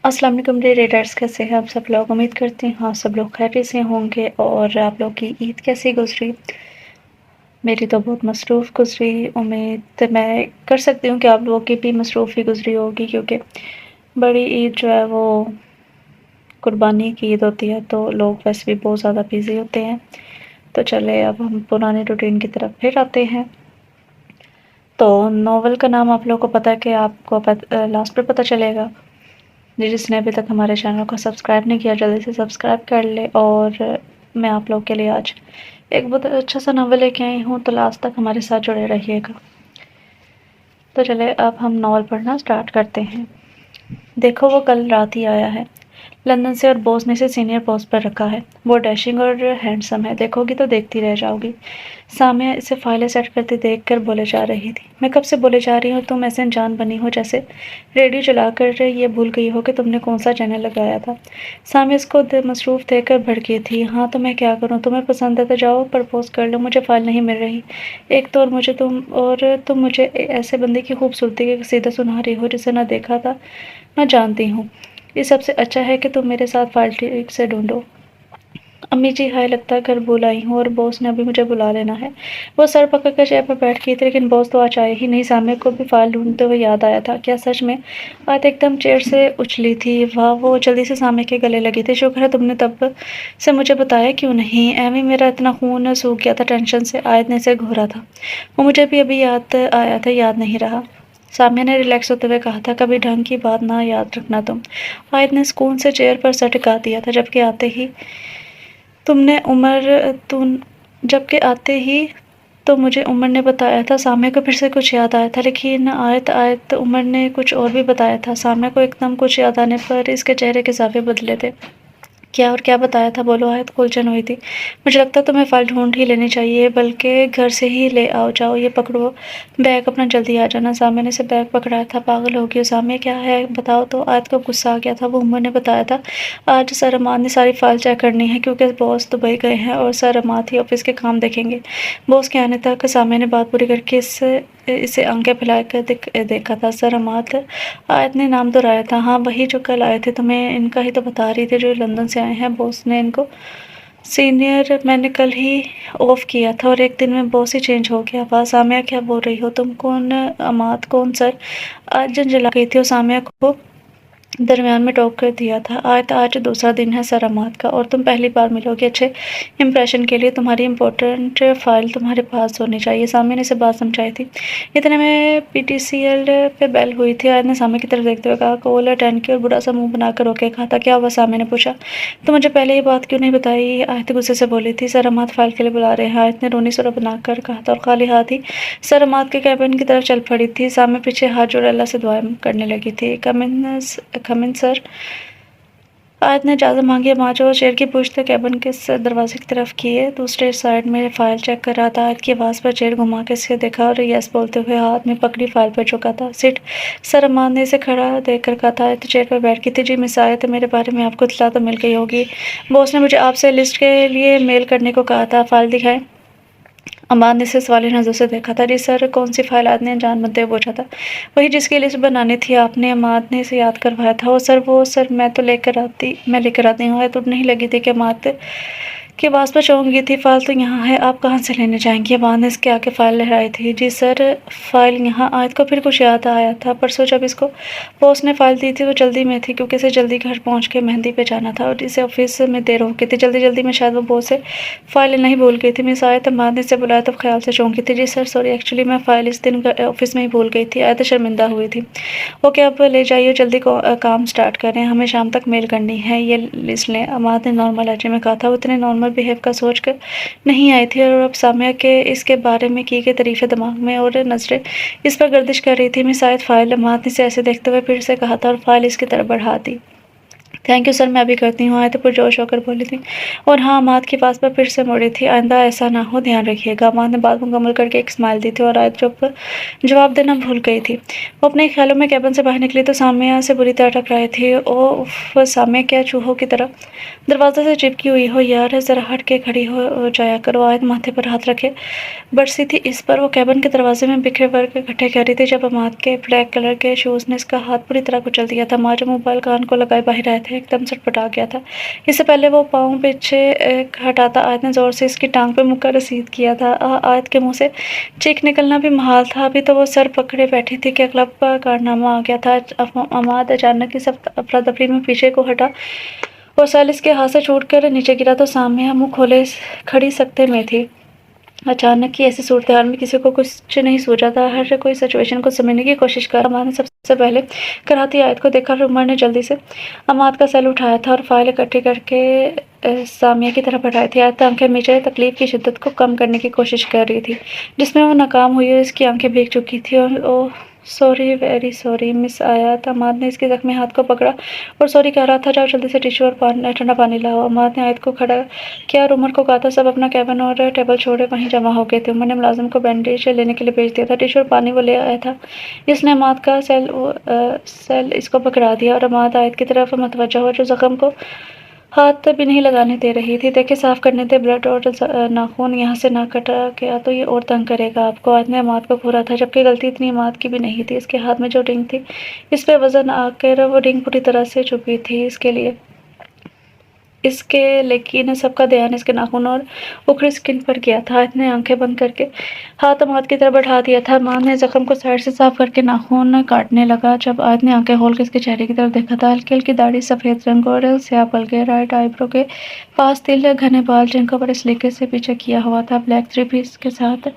السلام علیکم ریڈرز، کیسے ہیں آپ سب لوگ؟ امید کرتے ہیں آپ سب لوگ خیریت سے ہوں گے۔ اور آپ لوگ کی عید کیسی گزری؟ میری تو بہت مصروف گزری۔ امید میں کر سکتی ہوں کہ آپ لوگوں کی بھی مصروف ہی گزری ہوگی، کیونکہ بڑی عید جو ہے وہ قربانی کی عید ہوتی ہے، تو لوگ ویسے بھی بہت زیادہ بیزی ہوتے ہیں۔ تو چلے اب ہم پرانے روٹین کی طرف پھر آتے ہیں۔ تو ناول کا نام آپ لوگوں کو پتہ ہے کہ آپ کو لاسٹ پہ پتہ چلے گا۔ جس نے ابھی تک ہمارے چینل کو سبسکرائب نہیں کیا، جلدی سے سبسکرائب کر لے۔ اور میں آپ لوگ کے لیے آج ایک بہت اچھا سا ناول لے کے آئی ہوں، تو لاسٹ تک ہمارے ساتھ جڑے رہیے گا۔ تو چلے اب ہم ناول پڑھنا سٹارٹ کرتے ہیں۔ دیکھو وہ کل رات ہی آیا ہے لندن سے، اور باس نے اسے سینئر پوسٹ پر رکھا ہے۔ وہ ڈیشنگ اور ہینڈسم ہے، دیکھو گی تو دیکھتی رہ جاؤ گی۔ سامیہ اسے فائلیں سیٹ کرتے دیکھ کر بولے جا رہی تھی، میں کب سے بولے جا رہی ہوں، تم ایسے انجان بنی ہو جیسے ریڈیو چلا کر یہ بھول گئی ہو کہ تم نے کون سا چینل لگایا تھا۔ سامیہ اس کو مصروف دیکھ کر بھڑکی تھی۔ ہاں تو میں کیا کروں، تمہیں پسند ہے تو جاؤ پرپوز کر لو، مجھے فائل نہیں مل رہی۔ ایک تو تم مجھے ایسے بندے کی خوبصورتی کے سیدھا سناری ہو جسے نہ دیکھا تھا نہ جانتی ہوں۔ یہ سب سے اچھا ہے کہ تم میرے ساتھ فائل ٹھیک سے ڈھونڈو۔ امی جی، ہائے لگتا ہے گھر بھول آئی ہوں اور باس نے ابھی مجھے بلا لینا ہے۔ وہ سر پکڑ کر چیئر پر بیٹھ گئی تھی، لیکن باس تو آج آئے ہی نہیں۔ سامیہ کو بھی فائل ڈھونڈتے ہوئے یاد آیا تھا، کیا سچ میں؟ آیت ایک دم چیئر سے اچھلی تھی۔ واہ، وہ جلدی سے سامیہ کے گلے لگی تھی۔ شکر ہے تم نے تب سے مجھے بتایا کیوں نہیں؟ ایویں میرا اتنا خون سوکھ گیا تھا ٹینشن سے۔ آیت نے اسے گھورا تھا۔ وہ مجھے بھی ابھی یاد آیا تھا، یاد نہیں رہا۔ سامیہ نے ریلیکس ہوتے ہوئے کہا تھا، کبھی ڈھنگ کی بات نہ یاد رکھنا تم۔ آیت نے سکون سے چیئر پر سر ٹکا دیا تھا۔ جبکہ آتے ہی تو مجھے عمر نے بتایا تھا۔ سامیہ کو پھر سے کچھ یاد آیا تھا، لیکن آیت عمر نے کچھ اور بھی بتایا تھا۔ سامیہ کو ایک دم کچھ یاد آنے پر اس کے چہرے کے زاویے بدلے تھے۔ کیا اور کیا بتایا تھا؟ بولو۔ آیت الجھن ہوئی تھی۔ مجھے لگتا ہے تمہیں فائل ڈھونڈ ہی لینی چاہیے، بلکہ گھر سے ہی لے آؤ۔ جاؤ یہ پکڑو بیگ اپنا، جلدی آ جانا۔ سامیہ نے اسے بیگ پکڑایا تھا۔ پاگل ہو گئی ہو سامیہ، کیا ہے بتاؤ تو۔ آیت کو غصہ آ گیا تھا۔ وہ عمر نے بتایا تھا آج سر عماد نے ساری فائل چیک کرنی ہے، کیونکہ باس دبئی گئے ہیں اور سر عماد ہی آفس کے کام دیکھیں گے۔ باس کے آنے تک سامیہ نے بات پوری کر کے اسے آنکھیں پھیلا کر دیکھا تھا۔ سر عماد؟ آیت نے نام دہرایا تھا۔ ہاں وہی جو کل آئے تھے، تمہیں ان کا ہی تو بتا رہی تھی، جو لندن سے آئے ہیں۔ باس نے ان کو سینئر میں نے کل ہی آف کیا تھا، اور ایک دن میں باس ہی چینج ہو گیا۔ واہ سامیہ، کیا بول رہی ہو تم؟ کون عماد؟ کون سر؟ آج جھنجھلا گئی تھی اور سامیہ کو درمیان میں ٹوک کر دیا تھا۔ آج دوسرا دن ہے سر عماد کا، اور تم پہلی بار ملو گے۔ اچھے امپریشن کے لیے تمہاری امپورٹنٹ فائل تمہارے پاس ہونی چاہیے۔ سامیہ نے اسے بات سمجھائی تھی۔ اتنے میں پی ٹی سی ایل پہ بیل ہوئی تھی۔ آیت نے سامیہ کی طرف دیکھتے ہوئے کہا، کال اٹینڈ کی اور برا سا منہ بنا کر روکے کہا تھا، کیا ہوا؟ سامیہ نے پوچھا۔ تو مجھے پہلے یہ بات کیوں نہیں بتائی؟ آیت غصے سے بولی تھی۔ سر عماد فائل کے لیے بلا رہے ہیں، آیت نے رونی سورہ بنا کر کہا تھا، اور خالی ہاتھ ہی سر عماد کے کیبن کی طرف چل پڑی تھی۔ سامیہ پیچھے ہاتھ جوڑے اللہ سے دعائیں کرنے لگی تھی۔ کم ان سر۔ آیت نے اجازت مانگی۔ عماد جو چیئر کی پشت کیبن کے دروازے کی طرف کیے دوسرے سائڈ میں فائل چیک کر رہا تھا۔ آیت کی آواز پر چیئر گھما کے اسے دیکھا اور یس بولتے ہوئے ہاتھ میں پکڑی فائل پر جھکا تھا۔ سٹ۔ سر عماد نے اسے کھڑا دیکھ کر کہا تھا۔ آیت چیئر پر بیٹھ گئی تھی۔ جی مس آیت، میرے بارے میں آپ کو اطلاع تو مل گئی ہوگی، باس نے مجھے آپ سے لسٹ کے لیے میل کرنے کو کہا تھا۔ فائل دکھائیں۔ عماد نے اسے سوالی نظروں سے دیکھا تھا۔ جی سر۔ کون سی فائل؟ آیت نے انجان بنتے ہوئے پوچھا تھا۔ وہی جس کی لسٹ بنانی تھی آپ نے، عماد نے اسے یاد کروایا تھا۔ سر میں لے کر آتی ہوں۔ آیت اٹھنے ہی لگی تھی کہ عماد کی آواز پر چونک گئی تھی۔ فائل تو یہاں ہے، آپ کہاں سے لینے جائیں گی؟ عماد نے اس کے آگے فائل لہرائی تھی۔ جی سر، فائل یہاں۔ آیت کو پھر کچھ یاد آیا تھا۔ پرسوں جب اس کو باس نے فائل دی تھی وہ جلدی میں تھی، کیونکہ اسے جلدی گھر پہنچ کے مہندی پہ جانا تھا، اور اسے آفس میں دیر ہو گئی تھی۔ جلدی میں شاید وہ باس سے فائل لینا ہی بھول گئی تھی۔ مس آیت، عماد نے اسے بلایا تب خیال سے چونکی تھی۔ جی سر سوری، ایکچولی میں فائل اس دن آفس میں ہی بھول گئی تھی۔ آیت شرمندہ ہوئی تھی۔ اوکے اب لے جائیے، جلدی کام سٹارٹ کریں، ہمیں شام تک میل کرنی ہے۔ یہ لسٹ لیں، عماد نے نارمل لہجے میں کہا تھا۔ وہ اتنے نارمل بیہیو کا سوچ کر نہیں آئی تھی، اور اب سامیہ کے اس کے بارے میں کی گئی تعریفیں دماغ میں اور نظریں اس پر گردش کر رہی تھی۔ مس آیت فائل۔ عماد نے اسے ایسے دیکھتے ہوئے پھر سے کہا تھا اور فائل اس کی طرف بڑھا دی۔ تھینک یو سر، میں ابھی کرتی ہوں، آیت پرجوش ہو کر بولی تھی۔ اور ہاں، عماد کی پاس پر پھر سے مڑی تھی۔ آئندہ ایسا نہ ہو، دھیان رکھیے گا۔ عماد نے بات مکمل کر کے ایک اسمائل دی تھی اور آیت جواب دینا بھول گئی تھی۔ وہ اپنے خیالوں میں کیبن سے باہر نکلی تو سامیہ سے بری طرح ٹکرائی تھی۔ اوف سامیہ، کیا چوہوں کی طرح دروازے سے چپکی ہوئی ہو یار، ذرا ہٹ کے کھڑی ہو جایا کرو۔ آیت ماتھے پر ہاتھ رکھے برسی تھی اس پر۔ وہ کیبن کے دروازے میں بکھرے ورق اکٹھے کر رہی تھی جب عماد کے بلیک کلر کے شوز نے اس کا ہاتھ پوری طرح کچل دیا تھا۔ عماد جو موبائل کان کو لگائے باہر آئے تھے، ایک دم سٹپٹا گیا تھا۔ اس سے پہلے وہ پاؤں پیچھے ہٹاتا آیت نے زور سے اس کی ٹانگ پہ مکہ رسید کیا تھا۔ آیت کے منہ سے چیخ نکلنا بھی محال تھا۔ ابھی تو وہ سر پکڑے بیٹھی تھی کہ اگلا کارنامہ آ گیا تھا۔ عماد اچانک اس افراتفری میں پیچھے کو ہٹا اور سیل اس کے ہاتھ سے چھوٹ کر نیچے گرا تو سامیہ منہ کھولے کھڑی سکتے میں تھی۔ اچانک کی ایسی صورتحال میں کسی کو کچھ نہیں سوچا تھا۔ ہر کوئی سچویشن کو سمجھنے کی کوشش کر۔ عماد نے سب سے پہلے کراتی آیت کو دیکھا اور عمر نے جلدی سے عماد کا سیل اٹھایا تھا اور فائل اکٹھی کر کے سامیہ کی طرف بڑھائی تھی۔ آیت آنکھیں میچے تکلیف کی شدت کو کم کرنے کی کوشش کر رہی تھی جس میں وہ ناکام ہوئی اور اس کی آنکھیں بھیگ چکی تھیں۔ اوہ سوری، ویری سوری مس آیت۔ عماد نے اس کے زخمی ہاتھ کو پکڑا اور سوری کہہ رہا تھا۔ جاؤ جلدی سے ٹشو اور ٹھنڈا پانی لاؤ۔ عماد نے آیت کو کھڑا کیا اور عمر کو کہا تھا سب اپنا کیبن اور ٹیبل چھوڑے وہیں جمع ہو گئے تھے۔ عمر نے ملازم کو بینڈیج لینے کے لیے بھیج دیا تھا۔ ٹشو اور پانی وہ لے آیا تھا۔ اس نے عماد کا سیل اس کو پکڑا دیا اور عماد آیت کی طرف متوجہ ہوا جو زخم کو ہاتھ بھی نہیں لگانے دے رہی تھی۔ دیکھے صاف کرنے دے، بلڈ اور ناخون یہاں سے نہ کٹا گیا تو یہ اور تنگ کرے گا آپ کو۔ آیت نے عماد کو گھورا تھا جبکہ غلطی اتنی عماد کی بھی نہیں تھی۔ اس کے ہاتھ میں جو رنگ تھی اس پہ وزن آ کر وہ رنگ پوری طرح سے چبھی تھی اس کے لیکن سب کا دھیان اس کے ناخن اور اکھڑی سکن پر گیا تھا۔ آیت نے آنکھیں بند کر کے ہاتھ عماد کی طرف بڑھا دیا تھا۔ عماد نے زخم کو سائڈ سے صاف کر کے ناخن کاٹنے لگا۔ جب آیت نے آنکھیں کھول کے اس کے چہرے کی طرف دیکھا تھا، ہلکی ہلکی داڑھی، سفید رنگ اور سیاہ پلکیں، رائٹ آئی برو کے پاس تل، گھنے بال جن کو بڑے سلیقے سے پیچھے کیا ہوا تھا، بلیک تھری پیس کے ساتھ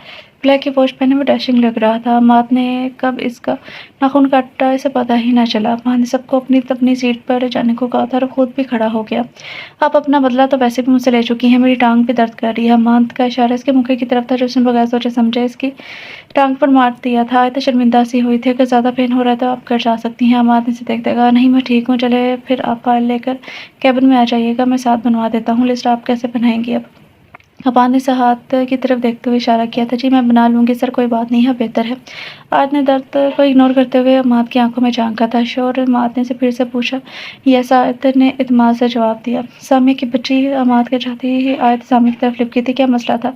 بلیک کی واچ پہنے ہوئے ڈیشنگ لگ رہا تھا۔ عماد نے کب اس کا ناخن کاٹا اسے پتہ ہی نہ چلا۔ عماد نے سب کو اپنی سیٹ پر جانے کو کہا تھا اور خود بھی کھڑا ہو گیا۔ آپ اپنا بدلہ تو ویسے بھی مجھ سے لے چکی ہیں، میری ٹانگ بھی درد کر رہی ہے۔ عماد کا اشارہ اس کے منہ کی طرف تھا جو اس نے بغیر سوچے سمجھے اس کی ٹانگ پر مار دیا تھا۔ آیت شرمندہ سی ہوئی تھی۔ اگر زیادہ پین ہو رہا ہے تو آپ گھر جا سکتی ہیں۔ عماد نے اسے دیکھتے کہا نہیں میں ٹھیک ہوں، چلے پھر آپ فائل لے کر کیبن میں آ جائیے گا، میں ساتھ بنوا دیتا ہوں۔ لسٹ آپ کیسے بنائیں گی اب؟ عماد نے اسے ہاتھ کی طرف دیکھتے ہوئے اشارہ کیا تھا۔ جی میں بنا لوں گی سر، کوئی بات نہیں ہے، بہتر ہے۔ آیت نے درد کو اگنور کرتے ہوئے عماد کی آنکھوں میں جھانکا تھا۔ شور عماد نے اسے پھر سے پوچھا۔ یس، آیت نے اعتماد سے جواب دیا۔ سامیہ کی بچی عماد کے چاہتی ہی آیت سامیہ کی طرف لپکی تھی۔ کیا مسئلہ تھا؟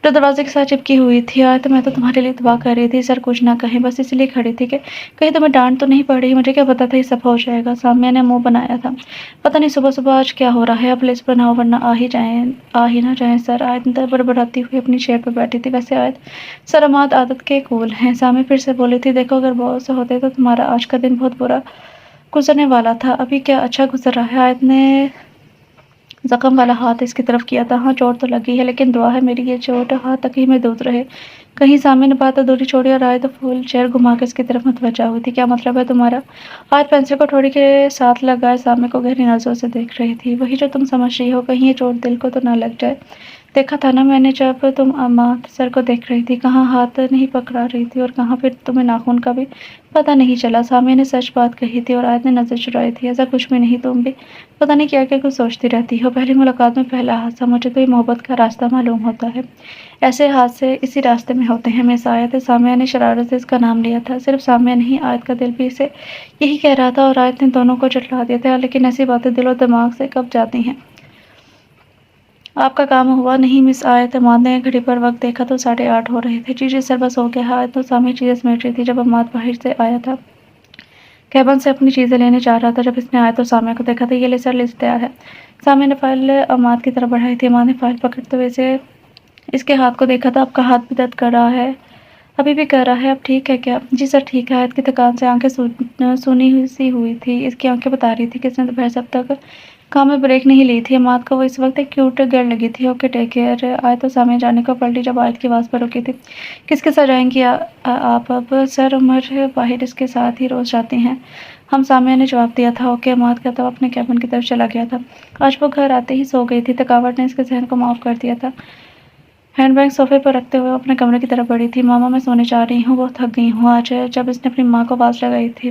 جو دروازے کے ساتھ چپکی ہوئی تھی۔ آیت میں تو تمہارے لیے دعا کر رہی تھی سر، کچھ نہ کہیں، بس اس لیے کھڑی تھی کہ کہیں تمہیں ڈانٹ تو نہیں پڑ رہی، مجھے کیا پتا تھا یہ سب ہو جائے گا۔ سامیہ نے منہ بنایا تھا۔ پتہ نہیں صبح صبح آج کیا ہو رہا ہے، اب لسٹ بناؤ ورنہ آ ہی نہ جائیں سر۔ آیت بڑبڑاتی ہوئی اپنی چیئر پر بیٹھی تھی۔ ویسے آیت سر عماد عادت کے قول ہیں۔ سامیہ پھر سے بولی تھی۔ دیکھو اگر بہت سے ہوتے تو تمہارا آج کا دن بہت برا گزرنے والا تھا، ابھی کیا اچھا گزر رہا ہے۔ آیت نے زخم والا ہاتھ اس کی طرف کیا تھا۔ ہاں چوٹ تو لگی ہے لیکن دعا ہے میری یہ چوٹ ہاتھ تک ہی میں دود رہے کہیں۔ سامیہ نے بات ادھوری چھوڑی اور آیت فل چیئر گھما کے اس کی طرف متوجہ ہوئی تھی۔ کیا مطلب ہے تمہارا؟ آیت پینسل کو ٹھوڑی کے ساتھ لگائے سامیہ کو گہری نظروں سے دیکھ رہی تھی۔ وہی جو تم سمجھ رہی ہو، کہیں یہ چوٹ دل کو تو نہ لگ جائے۔ دیکھا تھا نا میں نے جب تم عماد سر کو دیکھ رہی تھی، کہاں ہاتھ نہیں پکڑا رہی تھی اور کہاں پھر تمہیں ناخن کا بھی پتہ نہیں چلا۔ سامیہ نے سچ بات کہی تھی اور آیت نے نظر چرائی تھی۔ ایسا کچھ بھی نہیں، تم بھی پتہ نہیں کیا کیا کچھ سوچتی رہتی ہو۔ پہلی ملاقات میں پہلا حادثہ، مجھے تو یہ محبت کا راستہ معلوم ہوتا ہے، ایسے حادثے اسی راستے میں ہوتے ہیں مس آیت۔ سامیہ نے شرارت سے اس کا نام لیا تھا۔ صرف سامیہ نہیں، آیت کا دل بھی اسے یہی کہہ رہا تھا اور آیت نے دونوں کو جھٹلا دیا تھا، لیکن ایسی باتیں دل اور دماغ سے کب جاتی ہیں۔ آپ کا کام ہوا نہیں مس آیت؟ عماد نے گھڑی پر وقت دیکھا تو 8:30 ہو رہے تھے۔ جی سر بس ہو گیا۔ آیت تو سامیہ چیزیں سمیٹ رہی تھی جب عماد باہر سے آیا تھا، کیبن سے اپنی چیزیں لینے جا رہا تھا جب اس نے آیت اور سامیہ کو دیکھا تھا۔ یہ لے سر، لسٹ تیار ہے۔ سامیہ نے فائل عماد کی طرف بڑھائی تھی۔ عماد نے فائل پکڑتے ہوئے اس کے ہاتھ کو دیکھا تھا۔ آپ کا ہاتھ بھی درد کر رہا ہے؟ ابھی بھی کر رہا ہے، اب ٹھیک ہے کیا؟ جی سر ٹھیک ہے۔ آیت کی تھکان سے آنکھیں سونی سی ہوئی تھی۔ اس کی آنکھیں بتا رہی تھی کہ اس نے دوپہر سے اب تک کام میں بریک نہیں لی تھی۔ عماد کو وہ اس وقت ایک کیوٹ گرل لگی تھی۔ Okay take care. آیت اور سامیہ جانے کو پلٹی جب آیت کی آواز پر رکی تھی۔ کس کے ساتھ جائیں گی آپ اب؟ سر عمر باہر اس کے ساتھ ہی روز جاتے ہیں ہم، سامیہ نے جواب دیا تھا۔ اوکے عماد کہتا ہوا اپنے کیبن کی طرف چلا گیا تھا۔ آج وہ گھر آتے ہی سو گئی تھی۔ تھکاوٹ نے اس کے ذہن کو معاف کر دیا تھا۔ ہینڈ بیگ صوفے پر رکھتے ہوئے اپنے کمرے کی طرف بڑھی تھی۔ ماما میں سونے جا رہی ہوں، بہت تھک گئی ہوں آج۔ جب اس نے اپنی ماں کو آواز لگائی تھی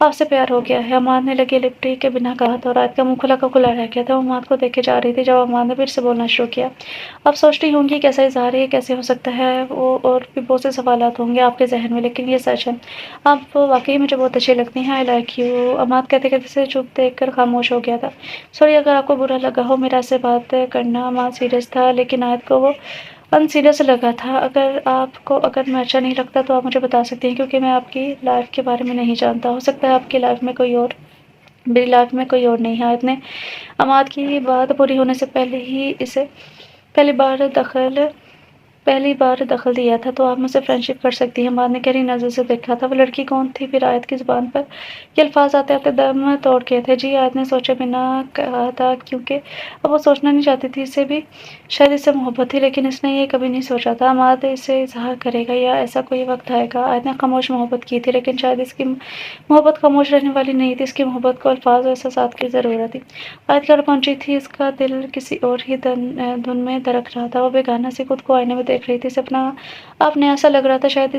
آپ سے پیار ہو گیا ہے، عماد نے لگی لپٹی کے بنا کہا تھا اور آیت کا منہ کھلا کا کھلا رہ گیا تھا۔ وہ عماد کو دیکھے جا رہی تھی جب عماد نے پھر سے بولنا شروع کیا۔ اب سوچتی ہوں گی کیسا اظہار ہے، یہ کیسے ہو سکتا ہے، اور بھی بہت سے سوالات ہوں گے آپ کے ذہن میں، لیکن یہ سچ ہے، آپ واقعی مجھے بہت اچھی لگتی ہیں، آئی لائک یو۔ عماد کہتے کہتے اسے چپ دیکھ کر خاموش ہو گیا تھا۔ سوری اگر آپ کو برا لگا ہو میرا سے بات کرنا۔ عماد سیریس تھا لیکن آیت کو وہ ان سیریس لگا تھا۔ اگر میں اچھا نہیں لگتا تو آپ مجھے بتا سکتی ہیں، کیونکہ میں آپ کی لائف کے بارے میں نہیں جانتا، ہو سکتا ہے آپ کی لائف میں کوئی اور، میری لائف میں کوئی اور نہیں ہے۔ آیت نے عماد کی بات پوری ہونے سے پہلے ہی اسے پہلی بار دخل دیا تھا، تو آپ مجھ سے فرینڈشپ کر سکتی ہیں۔ عماد نے گہری نظر سے دیکھا تھا۔ وہ لڑکی کون تھی؟ پھر آیت کی زبان پر یہ الفاظ آتے آتے دم توڑ گئے تھے۔ جی، آیت نے سوچے بنا کہا تھا، کیونکہ اب وہ سوچنا نہیں چاہتی تھی، اسے بھی شاید اس سے محبت تھی، لیکن اس نے یہ کبھی نہیں سوچا تھا عماد اسے اظہار کرے گا یا ایسا کوئی وقت آئے گا۔ آیت نے خاموش محبت کی تھی، لیکن شاید اس کی محبت خاموش رہنے والی نہیں تھی، اس کی محبت کو الفاظ اور احساسات کی ضرورت تھی۔ آیت گھر پہنچی تھی، اس کا دل کسی اور ہی دھن میں دھڑک رہا تھا۔ وہ بیگانہ سی خود کو آئینے میں دیکھ رہی تھی، اسے اپنا آپ نیا سا لگ رہا تھا، شاید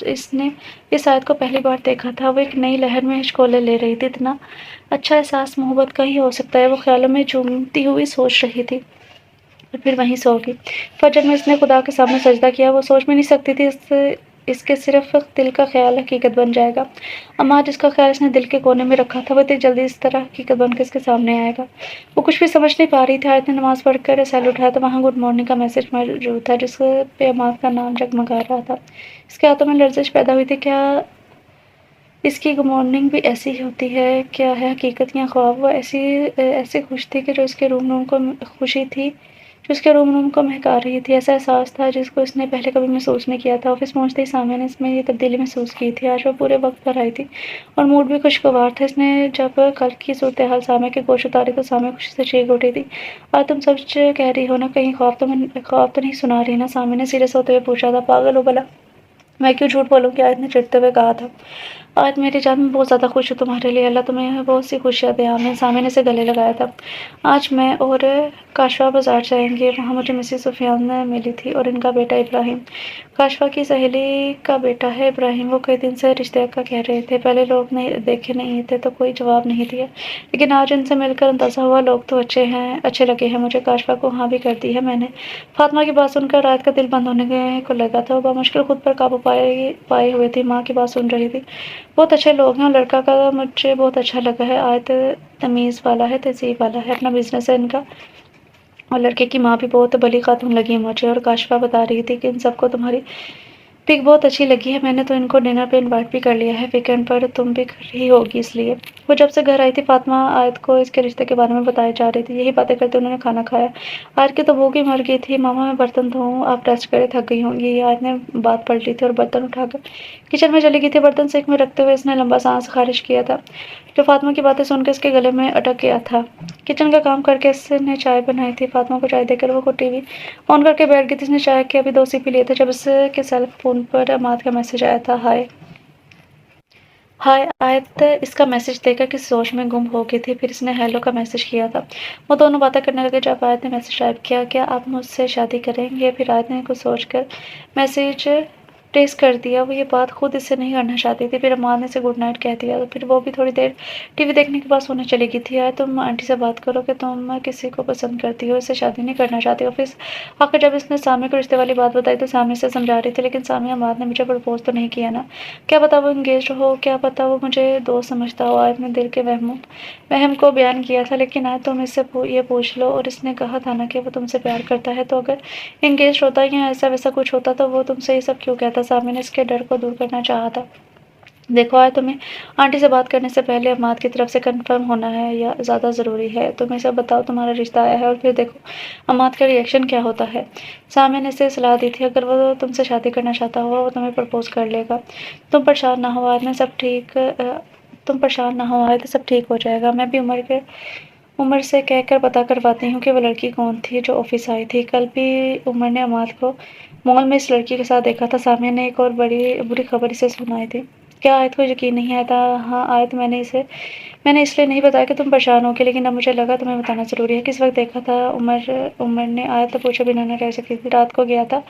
اس نے اس آیت کو پہلی بار دیکھا تھا۔ وہ ایک نئی لہر میں ہچکولے لے رہی تھی، اتنا اچھا احساس محبت کا ہی ہو سکتا ہے، وہ خیالوں میں جھومتی ہوئی سوچ رہی تھی، اور پھر وہیں سو گئی۔ فجر میں اس نے خدا کے سامنے سجدہ کیا، وہ سوچ بھی نہیں سکتی تھی اس کے صرف دل کا خیال حقیقت بن جائے گا۔ عماد جس کا خیال اس نے دل کے کونے میں رکھا تھا، وہ اتنی جلدی اس طرح حقیقت بن کے اس کے سامنے آئے گا، وہ کچھ بھی سمجھ نہیں پا رہی تھی۔ آیت نے نماز پڑھ کر سیل اٹھایا تو وہاں گڈ مارننگ کا میسج موجود تھا، جس پہ عماد کا نام جگمگا رہا تھا۔ اس کے ہاتھوں میں لرزش پیدا ہوئی تھی۔ کیا اس کی گڈ مارننگ بھی ایسی ہی ہوتی ہے؟ کیا ہے حقیقت یا خواب؟ وہ ایسی خوش تھی کہ جو اس کے روم کو خوشی تھی جو اس کے روم کو مہکا رہی تھی، ایسا احساس تھا جس کو اس نے پہلے کبھی محسوس نہیں کیا تھا۔ آفس پہنچتے ہی سامع نے اس میں یہ تبدیلی محسوس کی تھی، آج وہ پورے وقت پر آئی تھی اور موڈ بھی خوشگوار تھا۔ اس نے جب کل کی صورتحال سامع کے گوش اتاری تو سامع خوشی سے چیخ اٹھی تھی۔ آج تم سچ کہہ رہی ہو نا، کہیں خواب تو نہیں سنا رہی نا؟ سامع نے سیریس ہوتے ہوئے پوچھا تھا۔ پاگل ہو بھلا، میں کیوں جھوٹ بولوں گی؟ آیت نے چڑھتے ہوئے کہا تھا۔ آج میری جان میں بہت زیادہ خوش ہوں تمہارے لیے، اللہ تمہیں بہت سی خوشیاں دے آمین۔ سامع نے اسے گلے لگایا تھا۔ آج میں اور کاشفا بازار جائیں گے، وہاں مجھے مسز سفیان ملی تھی اور ان کا بیٹا ابراہیم، کاشفا کی سہیلی کا بیٹا ہے ابراہیم۔ وہ کئی دن سے رشتے کا کہہ رہے تھے، پہلے لوگ دیکھے نہیں تھے تو کوئی جواب نہیں دیا، لیکن آج ان سے مل کر اندازہ ہوا لوگ تو اچھے لگے ہیں مجھے۔ کاشفا کو ہاں بھی کر دی ہے میں نے۔ فاطمہ کی بات سن کر آیت کا دل بند ہونے کو لگا تھا، وہ بمشکل خود پر قابو پائے ہوئے تھی، ماں کی بات سن رہی تھی۔ بہت اچھے لوگ ہیں اور لڑکا کا مجھے بہت اچھا لگا ہے، آیت تمیز والا ہے، تہذیب والا ہے، اپنا بزنس ہے ان کا، اور لڑکے کی ماں بھی بہت بھلی خاتون لگی مجھے۔ اور کاشفا بتا رہی تھی کہ ان سب کو تمہاری پک بہت اچھی لگی ہے، میں نے تو ان کو ڈنر پہ انوائٹ بھی کر لیا ہے، ویکینڈ پر تم بھی گھر ہی ہوگی اس لیے۔ وہ جب سے گھر آئی تھی فاطمہ آیت کو اس کے رشتے کے بارے میں بتائی جا رہی تھی، یہی باتیں کرتے انہوں نے کھانا کھایا۔ آیت کی تو بھوک ہی مر گئی تھی۔ ماما میں برتن دھوؤں، آپ ریسٹ کریں، تھک گئی ہوں گی، آیت نے بات پلٹ لی تھی اور برتن اٹھا کر کچن میں چلی گئی تھی۔ برتن سنک میں رکھتے ہوئے اس نے لمبا سانس خارج کیا تھا، جو فاطمہ کی باتیں سن کے اس کے گلے میں اٹک گیا تھا۔ کچن کا کام کر کے اس نے چائے بنائی تھی، فاطمہ کو چائے دے کر وہ خود ٹی وی آن کر کے بیٹھ گئی تھی۔ اس نے چائے کے ابھی 2 سپ ہی لیے تھے جب اس کے سیل فون پر عماد کا میسج آیا تھا۔ ہائے آیت اس کا میسج دے کر کسی سوچ میں گم ہو گئی تھی، پھر اس نے ہیلو کا میسج کیا تھا۔ وہ دونوں باتیں کرنے لگے جب آیت نے میسج ٹائپ کیا، کیا آپ مجھ سے شادی کریں گے؟ پھر آیت نے کچھ سوچ کر میسج ٹیکسٹ کر دیا، وہ یہ بات خود اس سے نہیں کرنا چاہتی تھی۔ پھر عماد نے اسے گڈ نائٹ کہہ دیا، پھر وہ بھی تھوڑی دیر ٹی وی دیکھنے کے بعد سونے چلی گئی تھی۔ آیت تم آنٹی سے بات کرو کہ تم کسی کو پسند کرتی ہو، اس سے شادی نہیں کرنا چاہتی ہو۔ پھر آخر جب اس نے سامع کو رشتے والی بات بتائی تو سامع سے سمجھا رہی تھی، لیکن سامع عماد نے مجھے پرپوز تو نہیں کیا نا، کیا پتا وہ انگیجڈ ہو، کیا پتا وہ مجھے دوست سمجھتا ہو۔ آیت نے دل کے وہم کو بیان کیا تھا، لیکن آیت تم اس سے یہ پوچھ لو، اور اس نے کہا تھا نا کہ وہ تم سے پیار کرتا ہے، تو اگر انگیجڈ ہوتا یا ایسا ویسا کچھ ہوتا تو وہ تم سے یہ سب کیوں کہتا؟ سامع نے اس کے ڈر کو دور کرنا چاہا تھا۔ دیکھو آیت، تمہیں آنٹی سے بات کرنے سے پہلے عماد کی طرف سے کنفرم ہونا ہے یا زیادہ ضروری ہے؟ تم اسے بتاؤ تمہارا رشتہ آیا ہے اور پھر دیکھو عماد کا ری ایکشن کیا ہوتا ہے۔ سامع نے اسے صلاح دی تھی، اگر وہ تم سے شادی کرنا چاہتا ہوا وہ تمہیں پرپوز کر لے گا، تم پریشان نہ ہو آیت، سب ٹھیک ہو جائے گا۔ میں بھی عمر سے کہہ کر پتہ کرواتی ہوں کہ وہ لڑکی کون تھی جو آفس آئی تھی۔ کل بھی عمر نے عماد کو مال میں اس لڑکی کے ساتھ دیکھا تھا۔ سامع نے ایک اور بری خبر اسے سنائی تھی۔ کیا آیت کو یقین نہیں آیا تھا؟ ہاں آیت، میں نے اسے میں نے اس لیے نہیں بتایا کہ تم پریشان ہوگی، لیکن اب مجھے لگا تمہیں بتانا ضروری ہے۔ کس وقت دیکھا تھا عمر نے آیت تو پوچھا بنا نہ رہ سکتی تھی۔ رات کو گیا تھا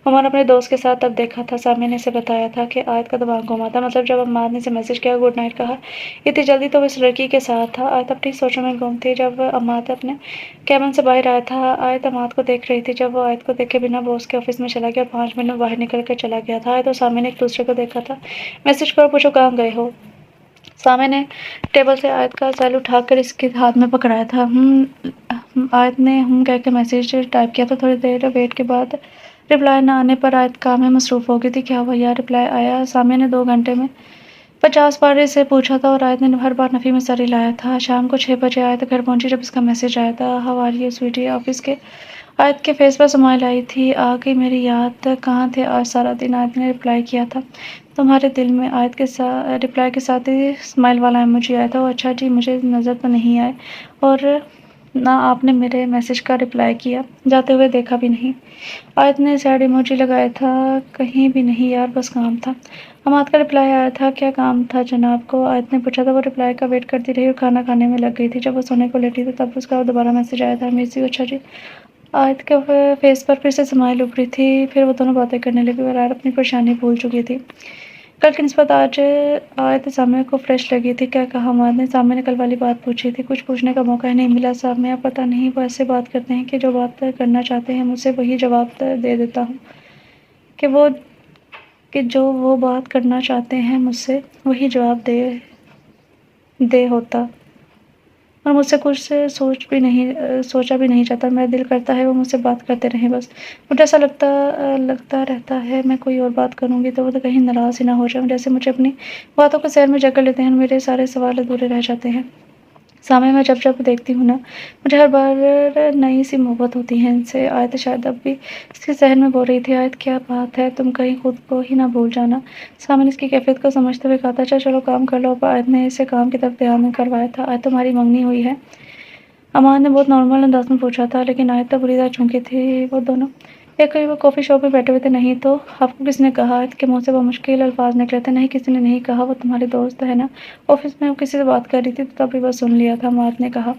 عمر اپنے دوست کے ساتھ، تب دیکھا تھا۔ سامع نے اسے بتایا تھا کہ آیت کا دماغ گھوما تھا، مطلب جب عماد نے اسے میسج کیا، گڈ نائٹ کہا، اتنی جلدی تو وہ اس لڑکی کے ساتھ تھا۔ آیت اپنی سوچوں میں گم تھی۔ جب عماد اپنے کیبن سے باہر آیا تھا، آیت عماد کو دیکھ رہی تھی۔ جب وہ آیت کو دیکھے بنا باس کے آفس میں چلا گیا اور 5 منٹ میں باہر نکل کر چلا گیا تھا۔ آیت اور سامع نے ایک دوسرے کو دیکھا تھا۔ میسج کرو، پوچھو کہاں گئے ہو۔ سامع نے ٹیبل سے آیت کا سیل اٹھا کر اس کے ہاتھ میں پکڑایا تھا۔ آیت نے کہہ کے میسج ٹائپ کیا تھا۔ تھوڑی دیر ویٹ کے بعد رپلائی نہ آنے پر آیت کام میں مصروف ہو گئی تھی۔ کیا ہوا یار، رپلائی آیا؟ سامع نے 2 گھنٹے میں 50 بار اسے پوچھا تھا اور آیت نے ہر بار نفی میں سر ہلایا تھا۔ شام کو 6 بجے آیت گھر پہنچی جب اس کا میسج آیا تھا، how are you sweety. Office کے آیت کے فیس پر اسمائل آئی تھی۔ آ گئی میری یاد، کہاں تھے آج سارا دن؟ آیت نے رپلائی کیا تھا، تمہارے دل میں۔ آیت کے رپلائی کے ساتھ ہی اسمائل والا ایموجی آیا تھا۔ اوہ اچھا جی، مجھے نظر تو نہیں آئے اور نہ آپ نے میرے میسج کا رپلائی کیا، جاتے ہوئے دیکھا بھی نہیں۔ آیت نے سیڈ ایموجی لگایا تھا، کہیں بھی نہیں یار، بس کام تھا۔ عماد کا رپلائی آیا تھا، کیا کام تھا جناب کو؟ آیت نے پوچھا تھا۔ وہ رپلائی کا ویٹ کرتی رہی اور کھانا کھانے میں لگ گئی تھی۔ جب وہ سونے کو لیٹی تھی تب اس کا دوبارہ میسج آیا تھا، مس یو۔ اچھا جی۔ آیت کے فیس پر پھر سے اسمائل ابھری تھی۔ پھر وہ دونوں باتیں کرنے لگے اور آیت اپنی پریشانی بھول چکی تھی۔ کل کی نسبت آج آیت سامع کو فریش لگی تھی۔ کیا کہا عماد نے؟ سامع نے کل والی بات پوچھی تھی، کچھ پوچھنے کا موقع ہی نہیں ملا۔ سامع پتہ نہیں، وہ ایسے بات کرتے ہیں کہ جو بات کرنا چاہتے ہیں مجھ سے وہی جواب دے دیتا ہوں، کہ جو وہ بات کرنا چاہتے ہیں مجھ سے وہی جواب دے ہوتا، اور مجھ سے کچھ سوچا بھی نہیں جاتا۔ میرا دل کرتا ہے وہ مجھ سے بات کرتے رہیں بس۔ مجھے ایسا لگتا رہتا ہے میں کوئی اور بات کروں گی تو وہ کہیں ناراض ہی نہ ہو جائیں، جیسے مجھے اپنی باتوں کو سیر میں جکڑ لیتے ہیں اور میرے سارے سوال ادھورے رہ جاتے ہیں۔ سامع میں جب دیکھتی ہوں نا، مجھے ہر بار نئی سی محبت ہوتی ہے ان سے۔ آیت شاید اب بھی اس کے ذہن میں بول رہی تھی، آیت کیا بات ہے، تم کہیں خود کو ہی نہ بھول جانا۔ سامع نے اس کی کیفیت کو سمجھتے ہوئے کہا تھا، چلو کام کر لو اب۔ آیت نے اسے کام کی طرف دھیان کروایا تھا۔ آیت تمہاری منگنی ہوئی ہے؟ عماد نے بہت نارمل انداز میں پوچھا تھا، لیکن آیت تو بری طرح چونکی تھی۔ وہ دونوں ایک کافی شاپ میں بیٹھے ہوئے تھے۔ نہیں تو آپ کو کس نے کہا؟ آیت کے منہ سے بمشکل الفاظ نکلے تھے۔ نہیں، کسی نے نہیں کہا، وہ تمہارے دوست ہے نا، آفس میں وہ کسی سے بات کر رہی تھی تو تبھی بس سن لیا تھا۔ عماد نے کہا،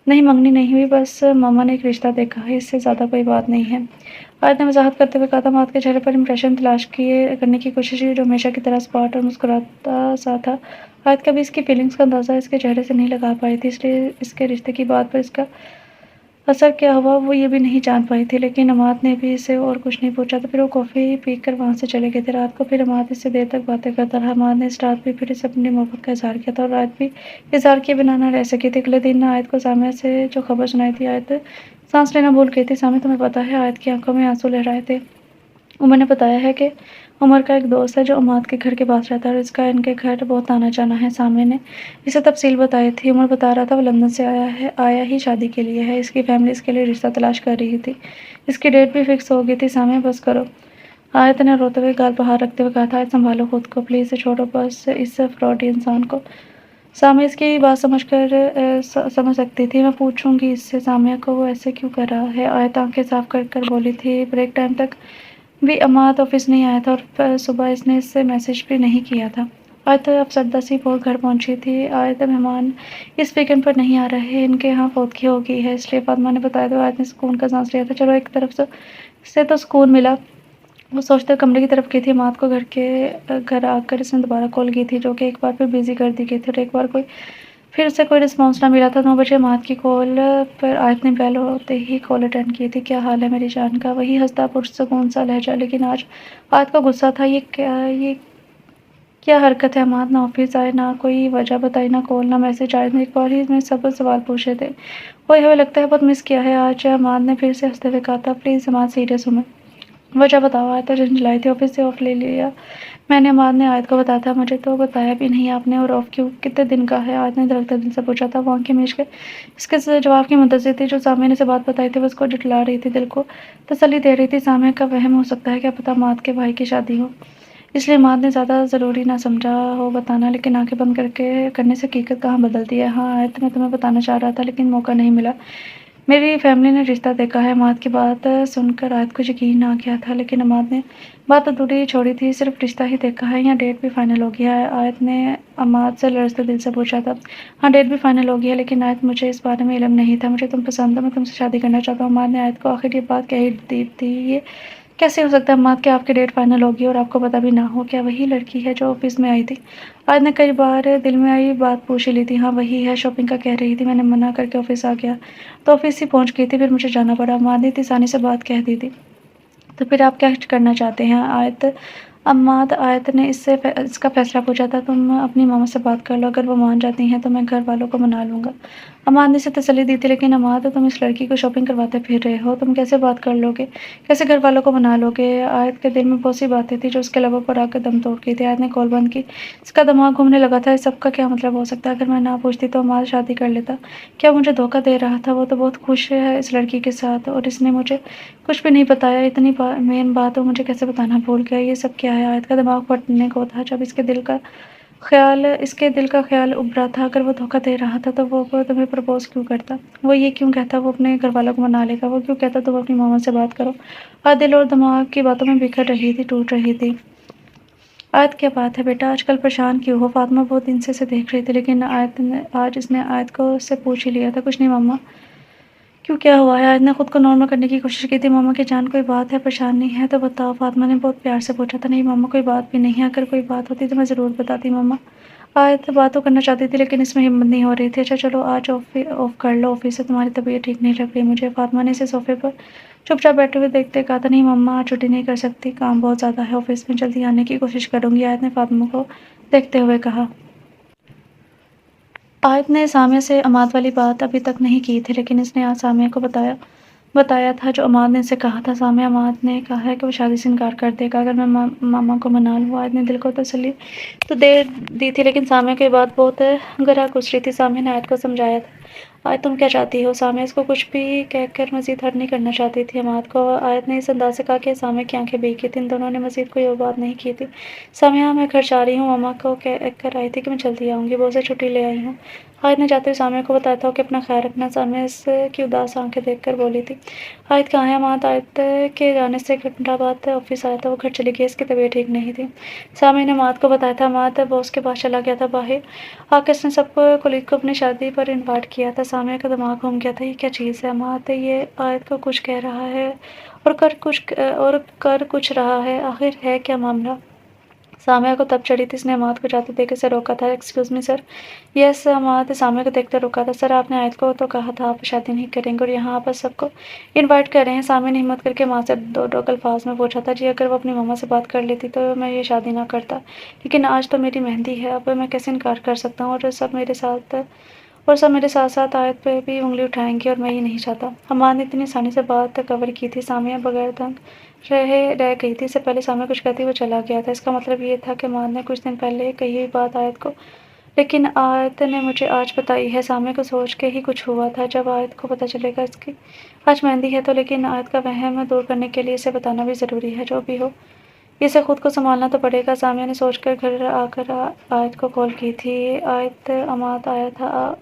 نہیں منگنی نہیں ہوئی، بس ماما نے ایک رشتہ دیکھا ہے، اس سے زیادہ کوئی بات نہیں ہے۔ آیت نے وضاحت کرتے ہوئے کہا تھا۔ عماد کے چہرے پر امپریشن تلاش کرنے کی کوشش کی جو ہمیشہ کی طرح اسپاٹ اور مسکراتا سا تھا۔ آیت کبھی اس کی فیلنگز کا اندازہ اس کے چہرے سے نہیں لگا پائی تھی، اس لیے اس کے رشتے کی بات پر اس کا اثر کیا ہوا وہ یہ بھی نہیں جان پائی تھی۔ لیکن عماد نے بھی اسے اور کچھ نہیں پوچھا تھا۔ پھر وہ کافی پی کر وہاں سے چلے گئے تھے۔ رات کو پھر عماد اس سے دیر تک باتیں کرتا رہا۔ عماد نے اس رات بھی پھر اسے اپنی محبت کا اظہار کیا تھا اور آیت بھی اظہار کیے بنا نہ رہ سکی تھی۔ اگلے دن آیت کو سامع سے جو خبر سنائی تھی، آیت سانس لینا بھول گئی تھی۔ سامع تمہیں پتہ ہے، آیت کی آنکھوں میں آنسو لہرائے تھے۔ عمر نے بتایا ہے کہ عمر کا ایک دوست ہے جو عماد کے گھر کے پاس رہتا ہے اور اس کا ان کے گھر بہت آنا جانا ہے۔ سامع نے اسے تفصیل بتائی تھی۔ عمر بتا رہا تھا وہ لندن سے آیا ہی شادی کے لیے ہے، اس کی فیملی اس کے لیے رشتہ تلاش کر رہی تھی، اس کی ڈیٹ بھی فکس ہو گئی تھی۔ سامع بس کرو، آیت نے روتے ہوئے گال باہر رکھتے ہوئے کہا تھا۔ آیت سنبھالو خود کو پلیز، چھوڑو بس اس فراڈی انسان کو۔ سامع اس کی بات سمجھ سکتی تھی۔ میں پوچھوں گی اس سے سامع کو وہ ایسے کیوں کر رہا ہے۔ آیت آنکھیں صاف کر بولی تھی، بریک ٹائم تک بھی عماد آفس نہیں آیا تھا اور صبح اس نے اس سے میسج بھی نہیں کیا تھا۔ آیت افسردہ سی بول گھر پہنچی تھی۔ آیت مہمان اس ویکینڈ پر نہیں آ رہے، ان کے ہاں فوتگی ہو گئی ہے، اس لیے فاطمہ نے بتایا تو آیت نے سکون کا سانس لیا تھا۔ چلو ایک طرف سے تو سکون ملا۔ وہ سوچتے کمرے کی طرف گئی تھی۔ عماد کو گھر آ کر اس نے دوبارہ کال کی تھی، جو کہ ایک بار پھر بزی کر دی گئی تھی اور ایک بار پھر اسے کوئی رسپانس نہ ملا تھا۔ 9 بجے عماد کی کال پر آیت نے بیل ہوتے ہی کال اٹینڈ کی تھی۔ کیا حال ہے میری جان کا؟ وہی ہنستا پرسکون سا لہجہ، لیکن آج آیت کو غصہ تھا۔ یہ کیا حرکت ہے؟ عماد نہ آفس آئے، نہ کوئی وجہ بتائی، نہ کال نہ میسج۔ آیت نے ایک بار ہی میں سب سوال پوچھے تھے، اوئے ہوئے لگتا ہے بہت مس کیا ہے آج۔ عماد نے پھر سے ہنستے ہوئے کہا تھا، پلیز عماد سیریس ہوں میں، وجہ بتاؤ۔ آیت جھنجھلائی تھی، آفس سے آف لے لیا میں نے۔ عماد نے آیت کو بتایا تھا، مجھے تو بتایا بھی نہیں آپ نے، اور آف کیوں، کتنے دن کا ہے؟ آیت نے دھڑکتے دل سے پوچھا تھا۔ وہ آنکھیں میچ کے اس کے جواب کی منتظر تھی۔ جو سامع نے اسے بات بتائی تھی وہ اس کو جھٹلا رہی تھی، دل کو تسلی دے رہی تھی۔ سامع کا وہم ہو سکتا ہے، کیا پتہ عماد کے بھائی کی شادی ہو، اس لیے عماد نے زیادہ ضروری نہ سمجھا ہو بتانا، لیکن آنکھیں بند کرنے سے حقیقت کہاں بدلتی ہے۔ ہاں آیت، میں تمہیں بتانا چاہ رہا تھا لیکن موقع نہیں ملا۔ میری فیملی نے رشتہ دیکھا ہے۔ عماد کی بات سن کر آیت کو یقین آ گیا تھا، لیکن عماد نے بات ادھوری چھوڑی تھی۔ صرف رشتہ ہی دیکھا ہے یا ڈیٹ بھی فائنل ہو گیا ہے؟ آیت نے عماد سے لرزتے دل سے پوچھا تھا۔ ہاں، ڈیٹ بھی فائنل ہو گیا ہے، لیکن آیت مجھے اس بارے میں علم نہیں تھا۔ مجھے تم پسند ہو، میں تم سے شادی کرنا چاہتا ہوں۔ عماد نے آیت کو آخر یہ بات کہی دی تھی۔ یہ کیسے ہو سکتا ہے عماد کہ آپ کی ڈیٹ فائنل ہوگی اور آپ کو پتہ بھی نہ ہو؟ کیا وہی لڑکی ہے جو آفس میں آئی تھی؟ آیت نے کئی بار دل میں آئی بات پوچھ ہی لی تھی۔ ہاں وہی ہے، شاپنگ کا کہہ رہی تھی، میں نے منع کر کے آفس آ گیا تو آفس ہی پہنچ گئی تھی، پھر مجھے جانا پڑا۔ عماد نے اتنی آسانی سے بات کہہ دی تھی، تو پھر آپ کیا کرنا چاہتے ہیں؟ عماد آیت نے اس کا فیصلہ پوچھا تھا۔ تم اپنی ماما سے بات کر لو، اگر وہ مان جاتی ہیں تو میں گھر والوں کو منا لوں گا۔ عماد نے اسے تسلی دی تھی، لیکن عماد تم اس لڑکی کو شاپنگ کرواتے پھر رہے ہو، تم کیسے بات کر لو گے، کیسے گھر والوں کو منا لو گے؟ آیت کے دل میں بہت سی باتیں تھیں جو اس کے لبوں پر آ کر دم توڑ گئی تھی۔ آیت نے کال بند کی۔ اس کا دماغ گھومنے لگا تھا۔ اس سب کا کیا مطلب ہو سکتا ہے؟ اگر میں نہ پوچھتی تو عماد شادی کر لیتا؟ کیا مجھے دھوکہ دے رہا تھا؟ وہ تو بہت خوش ہے اس لڑکی کے ساتھ اور اس نے مجھے کچھ بھی نہیں بتایا۔ اتنی مین بات وہ مجھے کیسے بتانا بھول گیا؟ یہ سب کیا ہے؟ آیت کا دماغ پھٹنے کو تھا جب اس کے دل کا خیال ابھرا تھا۔ اگر وہ دھوکہ دے رہا تھا تو وہ تمہیں پرپوز کیوں کرتا؟ وہ یہ کیوں کہتا وہ اپنے گھر والوں کو منا لے گا؟ وہ کیوں کہتا تم اپنی ماما سے بات کرو؟ آیت دل اور دماغ کی باتوں میں بکھر رہی تھی، ٹوٹ رہی تھی۔ آیت کیا بات ہے بیٹا، آج کل پریشان کیوں ہو؟ فاطمہ بہت دن سے اسے دیکھ رہی تھی، لیکن آج اس نے آیت کو اس سے پوچھ ہی لیا تھا۔ کچھ نہیں ماما۔ کیوں، کیا ہوا ہے؟ آیت نے خود کو نارمل کرنے کی کوشش کی تھی۔ ماما کی جان کوئی بات ہے، پریشانی ہے تو بتاؤ، فاطمہ نے بہت پیار سے پوچھا تھا۔ نہیں ماما، کوئی بات بھی نہیں ہے، اگر کوئی بات ہوتی تو میں ضرور بتاتی ماما۔ آیت بات تو کرنا چاہتی تھی لیکن اس میں ہمت نہیں ہو رہی تھی۔ اچھا چلو آج آف کر لو آفس سے، تمہاری طبیعت ٹھیک نہیں لگ رہی مجھے۔ فاطمہ نے اسے صوفے پر چپ چاپ بیٹھے ہوئے دیکھتے کہا تھا۔ نہیں ماما، آج چھٹی نہیں کر سکتی، کام بہت زیادہ ہے آفس میں، جلدی آنے کی کوشش کروں گی، آیت نے فاطمہ کو دیکھتے ہوئے کہا۔ آیت نے سامیہ سے عماد والی بات ابھی تک نہیں کی تھی، لیکن اس نے آج سامیہ کو بتایا تھا جو عماد نے اسے کہا تھا۔ سامیہ، عماد نے کہا ہے کہ وہ شادی سے انکار کر دے گا اگر میں ماما کو منا لوں۔ آیت نے دل کو تسلی تو دے دی تھی، لیکن سامیہ کی بات بہت گہرا گزری تھی۔ سامیہ نے آیت کو سمجھایا تھا۔ آیت تم کیا چاہتی ہو؟ سامیہ اس کو کچھ بھی کہہ کر مزید ہرٹ نہیں کرنا چاہتی تھی عماد کو۔ آیت نے اس انداز سے کہا کہ سامیہ کی آنکھیں بھیگ گئی تھیں۔ ان دونوں نے مزید کوئی اور بات نہیں کی تھی۔ سامیہ، میں گھر جا رہی ہوں، ماما کو کہہ کر آئی تھی کہ میں جلدی آؤں گی، وہ سے چھٹی لے آئی ہوں۔ آیت نے جاتے ہوئے سامیہ کو بتایا تھا کہ اپنا خیال رکھنا۔ سامیہ اس کی اداس آنکھیں دیکھ کر بولی تھی۔ آیت کہاں ہے؟ عماد آیت کے جانے سے ایک گھنٹہ بعد آفس آیا تھا، وہ گھر چلی گئی، اس کی طبیعت ٹھیک نہیں تھی۔ سامیہ نے عماد کو بتایا تھا۔ عماد باس کے پاس چلا گیا تھا، باہر آ کے اس نے سب کلیگ کو اپنی شادی پر انوائٹ کیا تھا۔ سامیہ کا دماغ گھوم گیا تھا، یہ کیا چیز ہے؟ عماد یہ آیت کو کچھ کہہ رہا ہے اور کر کچھ رہا ہے، آخر ہے کیا معاملہ؟ سامیہ کو تب چڑھی تھی، اس نے عماد کو جاتے دیکھ اسے روکا تھا۔ ایکسکیوز می سر۔ یس، عماد سامیہ کو دیکھتے روکا تھا۔ سر، آپ نے آیت کو تو کہا تھا آپ شادی نہیں کریں گے اور یہاں آپ سب کو انوائٹ کر رہے ہیں۔ سامیہ نے ہمت کر کے عماد سے دو ٹوک الفاظ میں پوچھا تھا۔ جی، اگر وہ اپنی ماما سے بات کر لیتی تو میں یہ شادی نہ کرتا، لیکن آج تو میری مہندی ہے، اب میں کیسے انکار کر سکتا ہوں؟ اور سب میرے ساتھ ساتھ آیت پہ بھی انگلی اٹھائیں گے اور میں یہ نہیں چاہتا۔ عماد نے اتنی آسانی سے بات کور کی تھی، سامیہ بغیر دنگ رہ گئی تھی۔ اس سے پہلے سامیہ کچھ کہتی وہ چلا گیا تھا۔ اس کا مطلب یہ تھا کہ عماد نے کچھ دن پہلے کہی ہوئی بات آیت کو، لیکن آیت نے مجھے آج بتائی ہے۔ سامیہ کو سوچ کے ہی کچھ ہوا تھا جب آیت کو پتہ چلے گا اس کی آج مہندی ہے تو، لیکن آیت کا وہم دور کرنے کے لیے اسے بتانا بھی ضروری ہے۔ جو بھی ہو، اسے خود کو سنبھالنا تو پڑے گا۔ سامیہ نے سوچ کر گھر آ کر آیت کو کال کی تھی۔ آیت، عماد آیا تھا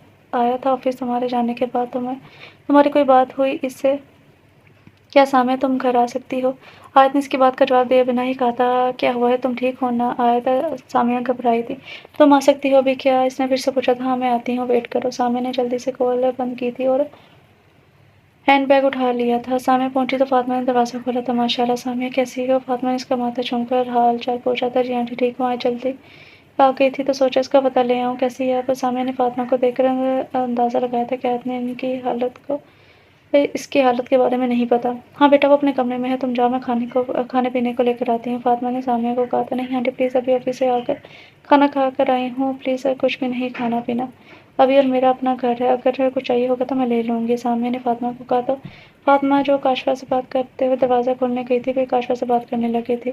آفس تمہارے جانے کے بعد، تمہاری کوئی بات ہوئی اس سے؟ کیا سامیہ تم گھر آ سکتی ہو؟ آیت نے اس کی بات کا جواب دیے بنا ہی کہا تھا۔ کیا ہوا ہے؟ تم ٹھیک ہو نا؟ آیت، سامیہ گھبرائی تھی۔ تم آ سکتی ہو ابھی کیا؟ اس نے پھر سے پوچھا تھا۔ ہاں میں آتی ہوں، ویٹ کرو۔ سامیہ نے جلدی سے کال بند کی تھی اور ہینڈ بیگ اٹھا لیا تھا۔ سامیہ پہنچی تو فاطمہ نے دروازہ کھولا تھا۔ ماشاء اللہ سامیہ، کیسی ہو؟ فاطمہ نے اس کا ماتھا چوم کر حال چال پوچھا تھا۔ جی آنٹی ٹھیک ہوں، آج جلدی آ گئی تھی تو سوچا اس کا پتہ لے آؤں، کیسی ہے اب؟ سامیہ نے فاطمہ کو دیکھ کر اندازہ لگایا تھا کہ آیت نے اس کی حالت کے بارے میں نہیں پتا۔ ہاں بیٹا، وہ اپنے کمرے میں ہے، تم جاؤ، میں کھانے پینے کو لے کر آتی ہوں۔ فاطمہ نے سامیہ کو کہا تھا۔ نہیں آنٹی پلیز، ابھی آفس سے آ کر کھانا کھا کر آئی ہوں، پلیز کچھ بھی نہیں کھانا پینا ابھی، اور میرا اپنا گھر ہے، اگر کچھ چاہیے ہوگا تو میں لے لوں گی، سامیہ نے فاطمہ کو کہا۔ تو فاطمہ جو کاشفا سے بات کرتے ہوئے دروازہ کھولنے گئی تھی، پھر کاشفا سے بات کرنے لگی تھی۔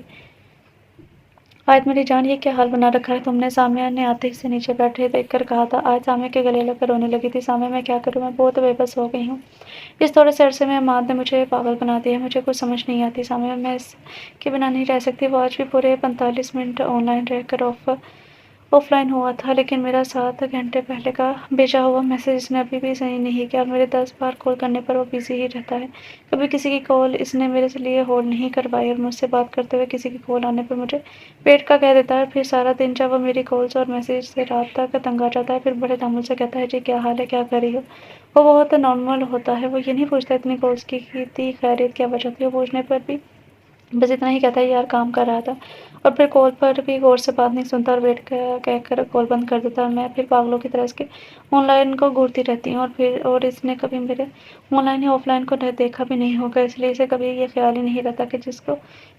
آیت میری جان، یہ کیا حال بنا رکھا ہے تم نے؟ سامیہ نے آتے ہی اسے نیچے بیٹھے دیکھ کر کہا تھا۔ آیت سامیہ کے گلے لگ کر رونے لگی تھی۔ سامیہ، میں کیا کروں، میں بہت بے بس ہو گئی ہوں، اس تھوڑے سے عرصے میں عماد نے مجھے پاگل بنا دیا ہے، مجھے کچھ سمجھ نہیں آتی سامیہ، میں اس کے بنا نہیں رہ سکتی۔ وہ آج بھی پورے 45 منٹ آن لائن رہ کر آف لائن ہوا تھا، لیکن میرا 7 گھنٹے پہلے کا بھیجا ہوا میسج اس نے ابھی بھی صحیح نہیں کیا اور میرے 10 بار کال کرنے پر وہ بزی ہی رہتا ہے۔ کبھی کسی کی کال اس نے میرے لیے ہولڈ نہیں کروائی اور مجھ سے بات کرتے ہوئے کسی کی کال آنے پر مجھے ویٹ کا کہہ دیتا ہے، پھر سارا دن جب وہ میری کالز اور میسیج سے رات تک تنگ آ جاتا ہے، پھر بڑے تعامل سے کہتا ہے جی کیا حال ہے، کیا کر رہی ہو۔ وہ بہت نارمل ہوتا ہے، وہ یہ نہیں پوچھتا اتنی کالز کی تھی خیریت کیا وجہ تھی، وہ پوچھنے پر بھی بس اتنا ہی کہتا ہے یار کام کر رہا تھا، اور پھر کال پر بھی غور سے بات نہیں سنتا اور ویٹ کہہ کر کال بند کر دیتا، اور میں پھر پاگلوں کی طرح اس کے آن لائن کو گھورتی رہتی ہوں، اور اس نے کبھی میرے آن لائن یا آف لائن کو دیکھا بھی نہیں ہوگا، اس لیے اسے کبھی یہ خیال ہی نہیں رہتا کہ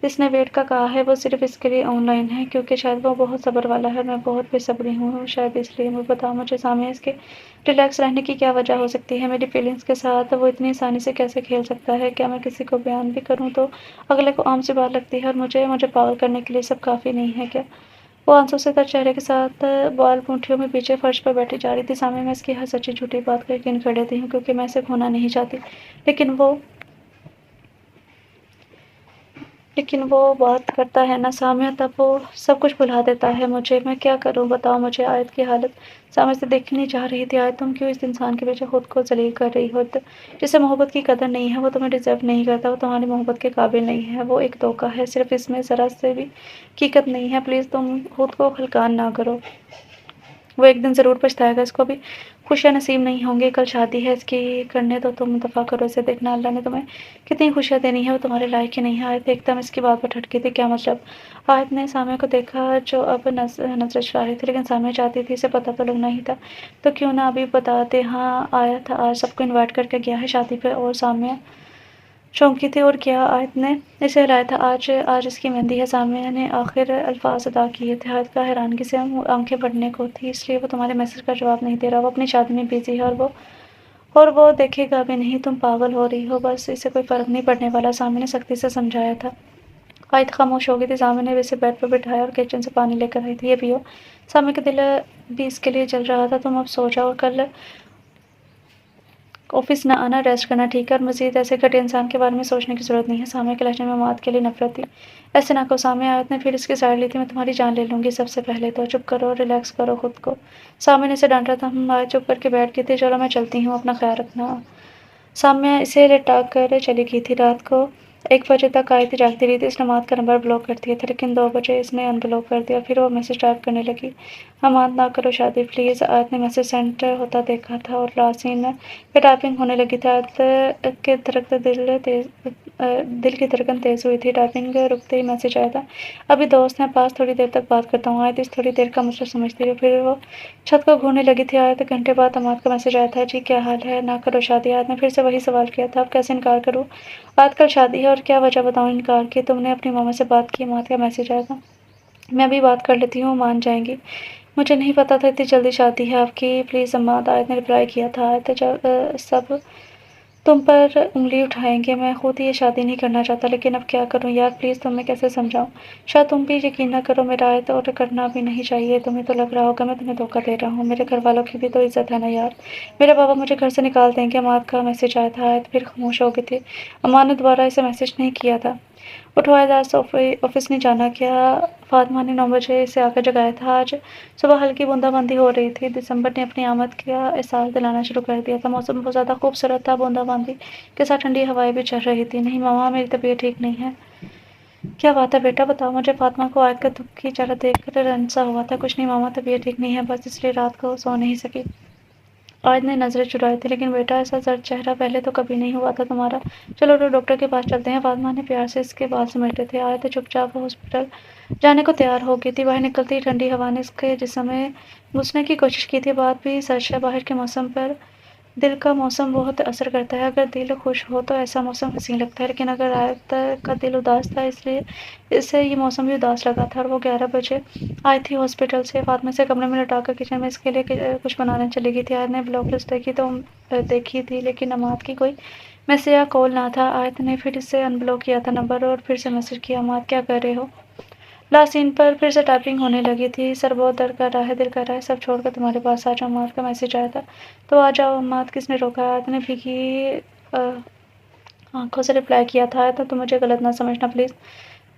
جس نے ویٹ کا کہا ہے وہ صرف اس کے لیے آن لائن ہے، کیونکہ شاید وہ بہت صبر والا ہے، میں بہت بے صبری ہوں شاید اس لیے۔ بتاؤ مجھے سامنے اس کے ریلیکس رہنے کی کیا وجہ ہو سکتی ہے، میری فیلنگز کے ساتھ وہ اتنی آسانی سے کیسے کھیل سکتا ہے، کیا میں کسی کو بیان بھی کروں تو اگلے کو عام سی بات لگتی ہے، اور مجھے پاگل کرنے کے لیے سب کافی نہیں ہے کیا؟ وہ آنسوں سے تر چہرے کے ساتھ بال مٹھیوں میں پیچھے فرش پر بیٹھی جا رہی تھی، سامنے میں اس کی ہر سچی جھوٹی بات کا یقین کر لیتی ہوں کیونکہ میں اسے کھونا نہیں چاہتی، لیکن وہ بات کرتا ہے نا سامیہ، تب وہ سب کچھ بھلا دیتا ہے مجھے، میں کیا کروں بتاؤ مجھے۔ آیت کی حالت سامنے سے دیکھنی چاہ رہی تھی۔ آیت تم کیوں اس انسان کے پیچھے خود کو ذلیل کر رہی ہو؟ جسے محبت کی قدر نہیں ہے وہ تمہیں ڈیزرو نہیں کرتا، وہ تمہاری محبت کے قابل نہیں ہے، وہ ایک دھوکہ ہے، صرف اس میں ذرا سے بھی حقیقت نہیں ہے، پلیز تم خود کو ہلکان نہ کرو، وہ ایک دن ضرور پچھتائے گا، اس کو بھی خوشیاں نصیب نہیں ہوں گی، کل شادی ہے اس کی، کرنے تو تم دفع کرو اسے، دیکھنا اللہ نے تمہیں کتنی خوشیاں دینی ہے، وہ تمہارے لائق ہی نہیں ہے۔ آیت ایک دم اس کی بات پر ٹھٹکی تھی، کیا مطلب؟ آیت نے سامیہ کو دیکھا جو اب نظریں چلا رہی تھی، لیکن سامیہ چاہتی تھی اسے پتہ تو لگنا ہی تھا، تو کیوں نہ ابھی بتا دے۔ ہاں آیت آج سب کو انوائٹ کر کے گیا ہے شادی پہ، اور سامیہ چونکی تھی، اور کیا آیت نے اسے ہلایا تھا؟ آج اس کی مہندی ہے، سامیہ نے آخر الفاظ ادا کیے تھے۔ آیت کا حیرانگی سے آنکھیں بڑھنے کو تھی، اس لیے وہ تمہارے میسج کا جواب نہیں دے رہا، وہ اپنی شادی میں بزی ہے، اور وہ دیکھے گا بھی نہیں، تم پاگل ہو رہی ہو، بس اسے کوئی فرق نہیں پڑنے والا، سامیہ نے سختی سے سمجھایا تھا۔ آیت خاموش ہو گئی تھی، سامیہ نے اسے بیڈ پر بٹھایا اور کچن سے پانی لے کر آئی تھی، یہ پیو۔ سامیہ کا دل بھی اس کے لیے جل رہا تھا۔ تم اب سو جاؤ اور کل آفس نہ آنا، ریسٹ کرنا ٹھیک ہے، اور مزید ایسے گھٹیا انسان کے بارے میں سوچنے کی ضرورت نہیں ہے۔ سامیہ کے لہجے میں مات کے لیے نفرت تھی۔ ایسے نہ کہو سامیہ، آیت نے پھر اس کی سائڈ لی تھی، میں تمہاری جان لے لوں گی سب سے پہلے تو چپ کرو اور ریلیکس کرو خود کو۔ سامیہ نے اسے ڈانٹا تھا۔ آیت چپ کر کے بیٹھ گئی تھی، چلو میں چلتی ہوں، اپنا خیال رکھنا۔ سامیہ اسے لٹا کر چلی گئی تھی۔ رات کو 1 بجے تک آیت جاگتی رہی تھی، اس نے اماد کا نمبر بلاک کر دیا تھا، لیکن 2 بجے اس نے ان بلاک کر دیا، پھر وہ میسج ٹائپ کرنے لگی، اماد نہ کرو شادی پلیز۔ آیت نے میسج سینڈ ہوتا دیکھا تھا اور لاسین پہ ٹائپنگ ہونے لگی تھی۔ آیت کے دھڑکتے دل کی دھڑکن تیز ہوئی تھی، ٹائپنگ رکتے ہی میسج آیا تھا، ابھی دوست ہیں پاس، تھوڑی دیر تک بات کرتا ہوں۔ آیت اس تھوڑی دیر کا مطلب سمجھتی رہی، پھر وہ چھت کو گھورنے لگی تھی۔ آیت گھنٹے بعد اماد کا میسج آیا تھا، جی کیا حال ہے، نہ کرو شادی۔ آیت نے پھر سے وہی سوال کیا تھا، اب کیسے انکار کروں؟ آیت کل شادی ہے، اور کیا وجہ بتاؤں انکار کی؟ تم نے اپنی ماما سے بات کی؟ اماد کا میسج آیا تھا، میں ابھی بات کر لیتی ہوں، مان جائیں گی، مجھے نہیں پتا تھا اتنی جلدی شادی ہے آپ کی، پلیز اماد۔ آیت نے رپلائی کیا تھا، آیت سب تم پر انگلی اٹھائیں گے، میں خود یہ شادی نہیں کرنا چاہتا، لیکن اب کیا کروں یار، پلیز تمہیں کیسے سمجھاؤں؟ شاید تم بھی یقین نہ کرو میرا، آیت اور کرنا بھی نہیں چاہیے، تمہیں تو لگ رہا ہوگا میں تمہیں دھوکہ دے رہا ہوں، میرے گھر والوں کی بھی تو عزت ہے نا یار، میرے بابا مجھے گھر سے نکال دیں گے۔ اماد کا میسج آیا تھا، آیت پھر خاموش ہو گئی تھی۔ اماد نے دوبارہ اسے میسج نہیں کیا تھا، اٹھو آیت آج آفس نہیں جانا کیا؟ فاطمہ نے 9 بجے اسے آ کر جگایا تھا۔ آج صبح ہلکی بوندا باندی ہو رہی تھی، دسمبر نے اپنی آمد کا احساس دلانا شروع کر دیا تھا، موسم بہت زیادہ خوبصورت تھا، بوندا باندی کے ساتھ ٹھنڈی ہوائیں بھی چل رہی تھی۔ نہیں ماما، میری طبیعت ٹھیک نہیں ہے۔ کیا بات ہے بیٹا، بتاؤ مجھے۔ فاطمہ کو آیت کا دکھ کی چہرہ دیکھ کر رنج سا ہوا تھا۔ کچھ نہیں ماما، طبیعت ٹھیک نہیں ہے، بس اس لیے رات کو سو نہیں سکی۔ آیت نے نظریں چرائی تھی، لیکن بیٹا ایسا زرد چہرہ پہلے تو کبھی نہیں ہوا تھا تمہارا، چلو ڈاکٹر کے پاس چلتے ہیں۔ فاطمہ نے پیار سے اس کے بال سمیٹے تھے۔ آیت چپ چاپ ہاسپٹل جانے کو تیار ہو گئی تھی، باہر نکلتی ٹھنڈی ہوا نے اس کے جسم میں گھسنے کی کوشش کی تھی، بات بھی سچ ہے، باہر کے موسم پر دل کا موسم بہت اثر کرتا ہے، اگر دل خوش ہو تو ایسا موسم حسین لگتا ہے، لیکن اگر آیت کا دل اداس تھا اس لیے اسے یہ موسم بھی اداس لگا تھا، اور وہ 11 بجے آئی تھی ہاسپٹل سے، فاطمہ سے کمرے میں لٹا کر کچن میں اس کے لیے کچھ بنانے چلی گئی تھی۔ آیت نے بلاک لسٹ دیکھی تھی، لیکن اماد کی کوئی میسج یا کال نہ تھا۔ آیت نے پھر سے ان بلاک کیا تھا نمبر، اور پھر سے میسج کیا، اماد کیا کر رہے ہو؟ لاسین پر پھر سے ٹائپنگ ہونے لگی تھی، سر بہت درد کر رہا ہے، دل کر رہا ہے سب چھوڑ کر تمہارے پاس آ جاؤں۔ اماد کا میسج آیا تھا، تو آ جاؤ اماد، کس نے روکا؟ آیت نے بھیگی آنکھوں سے رپلائی کیا تھا، آیت تو تم مجھے غلط نہ سمجھنا پلیز،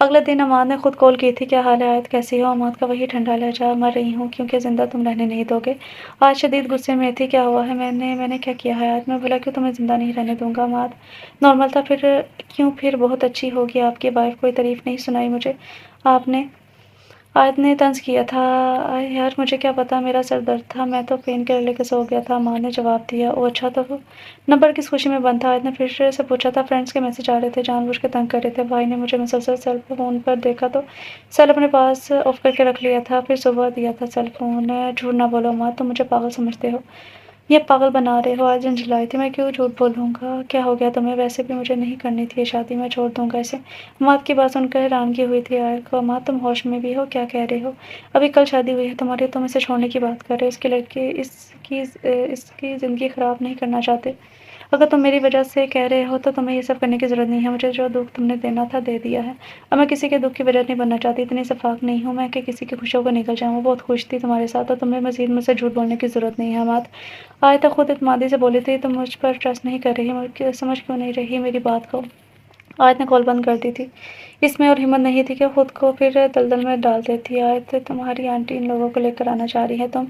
اگلے دن عماد نے خود کال کی تھی، کیا حال ہے آیت، کیسی ہو؟ عماد کا وہی ٹھنڈا لہجہ، مر رہی ہوں کیونکہ زندہ تم رہنے نہیں دو گے۔ آج شدید غصے میں تھی، کیا ہوا ہے؟ میں نے کیا کیا ہے آیت؟ میں بولا کہ تمہیں زندہ نہیں رہنے دوں گا۔ عماد نارمل تھا، پھر کیوں؟ پھر بہت اچھی ہوگی آپ کی وائف، کوئی تعریف نہیں سنائی مجھے آپ نے؟ آیت نے طنز کیا تھا، یار مجھے کیا پتا، میرا سر درد تھا، میں تو پین کلر لے کے سو گیا تھا۔ عماد نے جواب دیا، او اچھا، تو نمبر کس خوشی میں بند تھا؟ آیت نے پھر سے پوچھا تھا۔ فرینڈس کے میسج آ رہے تھے، جان بوجھ کے تنگ کر رہے تھے، بھائی نے مجھے مسلسل سیل فون پر دیکھا تو سیل اپنے پاس آف کر کے رکھ لیا تھا، پھر صبح دیا تھا سیل فون۔ جھوٹ نہ بولو عماد، تم مجھے پاگل سمجھتے ہو یا پاگل بنا رہے ہو؟ آج جھنجھلائی تھی۔ میں کیوں جھوٹ بولوں گا؟ کیا ہو گیا تمہیں؟ ویسے بھی مجھے نہیں کرنی تھی یہ شادی، میں چھوڑ دوں گا اسے۔ عماد کی بات سن کر حیرانگی ہوئی تھی آیت کو۔ عماد تم ہوش میں بھی ہو؟ کیا کہہ رہے ہو؟ ابھی کل شادی ہوئی ہے تمہاری، تم اسے چھوڑنے کی بات کر رہے ہو؟ اس کی لڑکی اس کی زندگی خراب نہیں کرنا چاہتے؟ اگر تم میری وجہ سے کہہ رہے ہو تو تمہیں یہ سب کرنے کی ضرورت نہیں ہے، مجھے جو دکھ تم نے دینا تھا دے دیا ہے۔ اب میں کسی کے دکھ کی وجہ نہیں بننا چاہتی، اتنی شفاق نہیں ہوں میں کہ کسی کی خوشیوں کو نکل جاؤں۔ وہ بہت خوش تھی تمہارے ساتھ اور تمہیں مزید مجھ سے جھوٹ بولنے کی ضرورت نہیں ہے۔ عماد آج تک خود اعتمادی سے بولی تھی، تم مجھ پر ٹرسٹ نہیں کر رہی، سمجھ کیوں نہیں رہی میری بات کو؟ آیت نے کال بند کر دی تھی، اس میں اور ہمت نہیں تھی کہ خود کو پھر دلدل میں ڈال دیتی۔ آیت تمہاری آنٹی ان لوگوں کو لے کر آنا چاہ رہی ہے، تم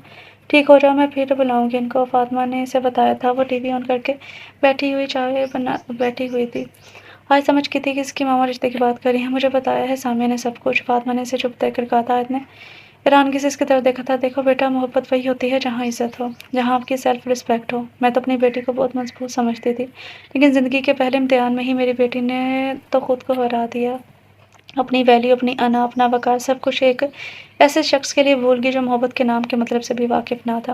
ٹھیک ہو جاؤ، میں پھر بلاؤں گی ان کو۔ فاطمہ نے اسے بتایا تھا، وہ ٹی وی آن کر کے بیٹھی ہوئی تھی۔ آج سمجھ کی تھی کہ اس کی ماما رشتے کی بات کر رہی ہیں، مجھے بتایا ہے سامیہ نے سب کچھ۔ فاطمہ نے اسے چپ دیکھ کر کہا تھا۔ آیت نے حیرانگی سے اس کی طرف دیکھا تھا، دیکھو بیٹا، محبت وہی ہوتی ہے جہاں عزت ہو، جہاں آپ کی سیلف رسپیکٹ ہو۔ میں تو اپنی بیٹی کو بہت مضبوط سمجھتی تھی، لیکن زندگی کے پہلے امتحان میں ہی میری بیٹی نے تو خود کو ہرا دیا، اپنی ویلیو، اپنی انا، اپنا وقار، سب کچھ ایک ایسے شخص کے لیے بھول گئی جو محبت کے نام کے مطلب سے بھی واقف نہ تھا۔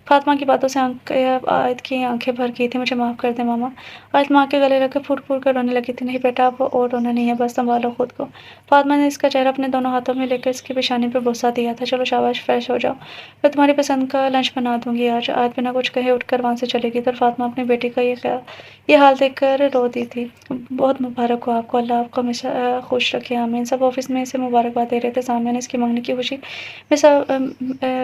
فاطمہ کی باتوں سے آیت کی آنکھیں بھر گئی تھیں۔ مجھے معاف کر دے ماما۔ آیت ماں کے گلے لگ کے پھوٹ پھوٹ کر رونے لگی تھی۔ نہیں بیٹا، اب اور رونا نہیں ہے، بس سنبھالو خود کو۔ فاطمہ نے اس کا چہرہ اپنے دونوں ہاتھوں میں لے کر اس کی پیشانی پہ بوسہ دیا تھا۔ چلو شاباش، فریش ہو جاؤ، میں تمہاری پسند کا لنچ بنا دوں گی آج۔ آیت بنا کچھ کہے اٹھ کر وہاں سے چلے گئی، اور فاطمہ اپنی بیٹی کا یہ حال دیکھ کر رو دی تھی۔ بہت مبارک ہو آپ کو، اللہ آپ کو ہمیشہ خوش رکھے، آمین۔ سب آفس میں اسے مبارکباد دے رہے تھے، سامیہ نے اس کی منگنی کی خوشی میں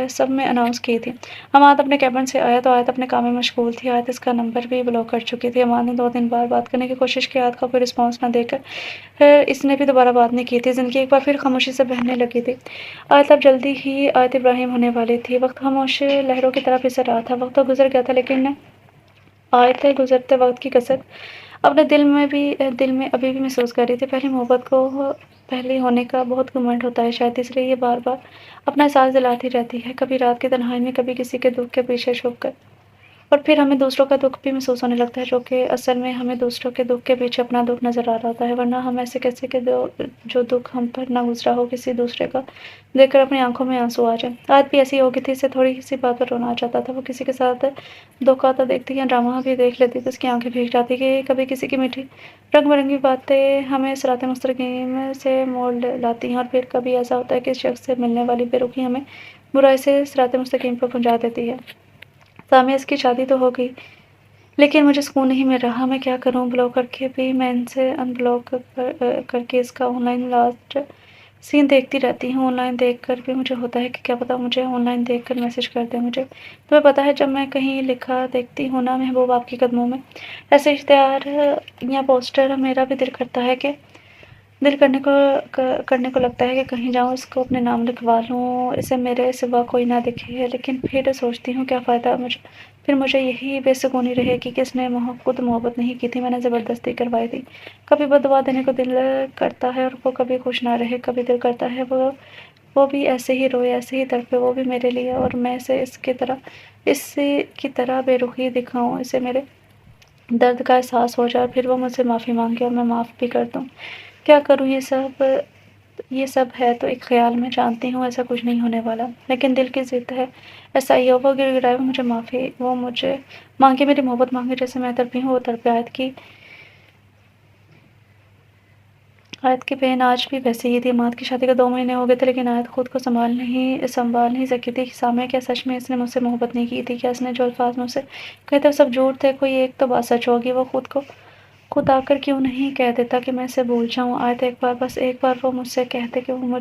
سب میں اناؤنس کی تھی۔ عماد اپنے کیبن سے آیا تو آیت اپنے کام میں مشغول تھی۔ آیت اس کا نمبر بھی بلاک کر چکی تھی۔ عماد نے 2 دن بعد بات کرنے کی کوشش کی، آیت کا کوئی رسپانس نہ دے کر اس نے بھی دوبارہ بات نہیں کی تھی۔ زندگی ایک بار پھر خاموشی سے بہنے لگی تھی۔ آیت اب جلدی ہی آیت ابراہیم ہونے والی تھی۔ وقت خاموش لہروں کی طرح پھسل رہا تھا، وقت تو گزر گیا تھا، لیکن آیت گزرتے وقت کی کثرت اپنے دل میں ابھی بھی محسوس کر رہی تھی۔ پہلی محبت کو پہلی ہونے کا بہت گھمنڈ ہوتا ہے شاید، اس لیے یہ بار بار اپنا احساس دلاتی رہتی ہے، کبھی رات کی تنہائی میں، کبھی کسی کے دکھ کے پیچھے چھپ کر، اور پھر ہمیں دوسروں کا دکھ بھی محسوس ہونے لگتا ہے، جو کہ اصل میں ہمیں دوسروں کے دکھ کے پیچھے اپنا دکھ نظر آ رہا ہوتا ہے، ورنہ ہم ایسے کیسے کہ جو دکھ ہم پر نہ گزرا ہو، کسی دوسرے کا دیکھ کر اپنی آنکھوں میں آنسو آ جائے۔ آج بھی ایسی ہو گئی تھی، اسے تھوڑی سی بات پر رونا آ جاتا تھا، وہ کسی کے ساتھ دھوکا تو دیکھتی یا ڈرامہ بھی دیکھ لیتی تو اس کی آنکھیں بھیگ جاتی کہ کبھی کسی کی میٹھی رنگ برنگی باتیں ہمیں صراط مستقیم سے موڑ لاتی ہیں، اور پھر کبھی ایسا ہوتا ہے کہ اس شخص سے ملنے والی بے رخی ہمیں برائی سے صراط مستقیم پر پہنچا دیتی ہے۔ سامیہ اس کی شادی تو ہو گئی، لیکن مجھے سکون نہیں مل رہا، میں کیا کروں؟ بلاک کر کے بھی میں ان سے ان بلاک کر کے اس کا آن لائن لاسٹ سین دیکھتی رہتی ہوں، آن لائن دیکھ کر بھی مجھے ہوتا ہے کہ کیا پتا مجھے آن لائن دیکھ کر میسج کر دیں مجھے۔ تمہیں پتا ہے جب میں کہیں لکھا دیکھتی ہوں نا محبوب آپ کے قدموں میں، ایسے اشتہار یا پوسٹر، میرا بھی دل کرنے کو لگتا ہے کہ کہیں جاؤں، اس کو اپنے نام لکھوا لوں، اسے میرے سوا کوئی نہ دکھے، لیکن پھر سوچتی ہوں کیا فائدہ پھر مجھے یہی بے سکونی رہے گی کہ اس نے خود محبت نہیں کی تھی، میں نے زبردستی کروائی تھی۔ کبھی بد دعا دینے کو دل کرتا ہے، اور وہ کبھی خوش نہ رہے، کبھی دل کرتا ہے وہ بھی ایسے ہی روئے، ایسے ہی تڑپے، وہ بھی میرے لیے، اور میں اسے اس کی طرح بے رخی دکھاؤں، اسے میرے درد کا احساس ہو جائے، پھر وہ مجھ سے معافی مانگے اور میں معاف بھی کر دوں۔ کیا کروں؟ یہ سب ہے تو ایک خیال میں، جانتی ہوں ایسا کچھ نہیں ہونے والا، لیکن دل کی ضد ہے ایسا ہی ہو۔ وہ گر گرائے، وہ مجھے مانگے، میری محبت مانگے، جیسے میں تڑپی ہوں وہ تڑپے۔ آیت کی بہن آج بھی ویسے ہی تھی۔ عماد کی شادی کو 2 مہینے ہو گئے تھے، لیکن آیت خود کو سنبھال نہیں سکی تھی۔ سامیہ، کیا سچ میں اس نے مجھ سے محبت نہیں کی تھی؟ کیا اس نے جو الفاظ مجھ سے کہے تھے وہ سب جھوٹ تھے؟ کوئی ایک تو بات سچ ہوگی، وہ خود آ کر کیوں نہیں کہہ دیتا کہ میں اسے بھول جاؤں؟ آیت، بس ایک بار وہ مجھ سے کہتے کہ وہ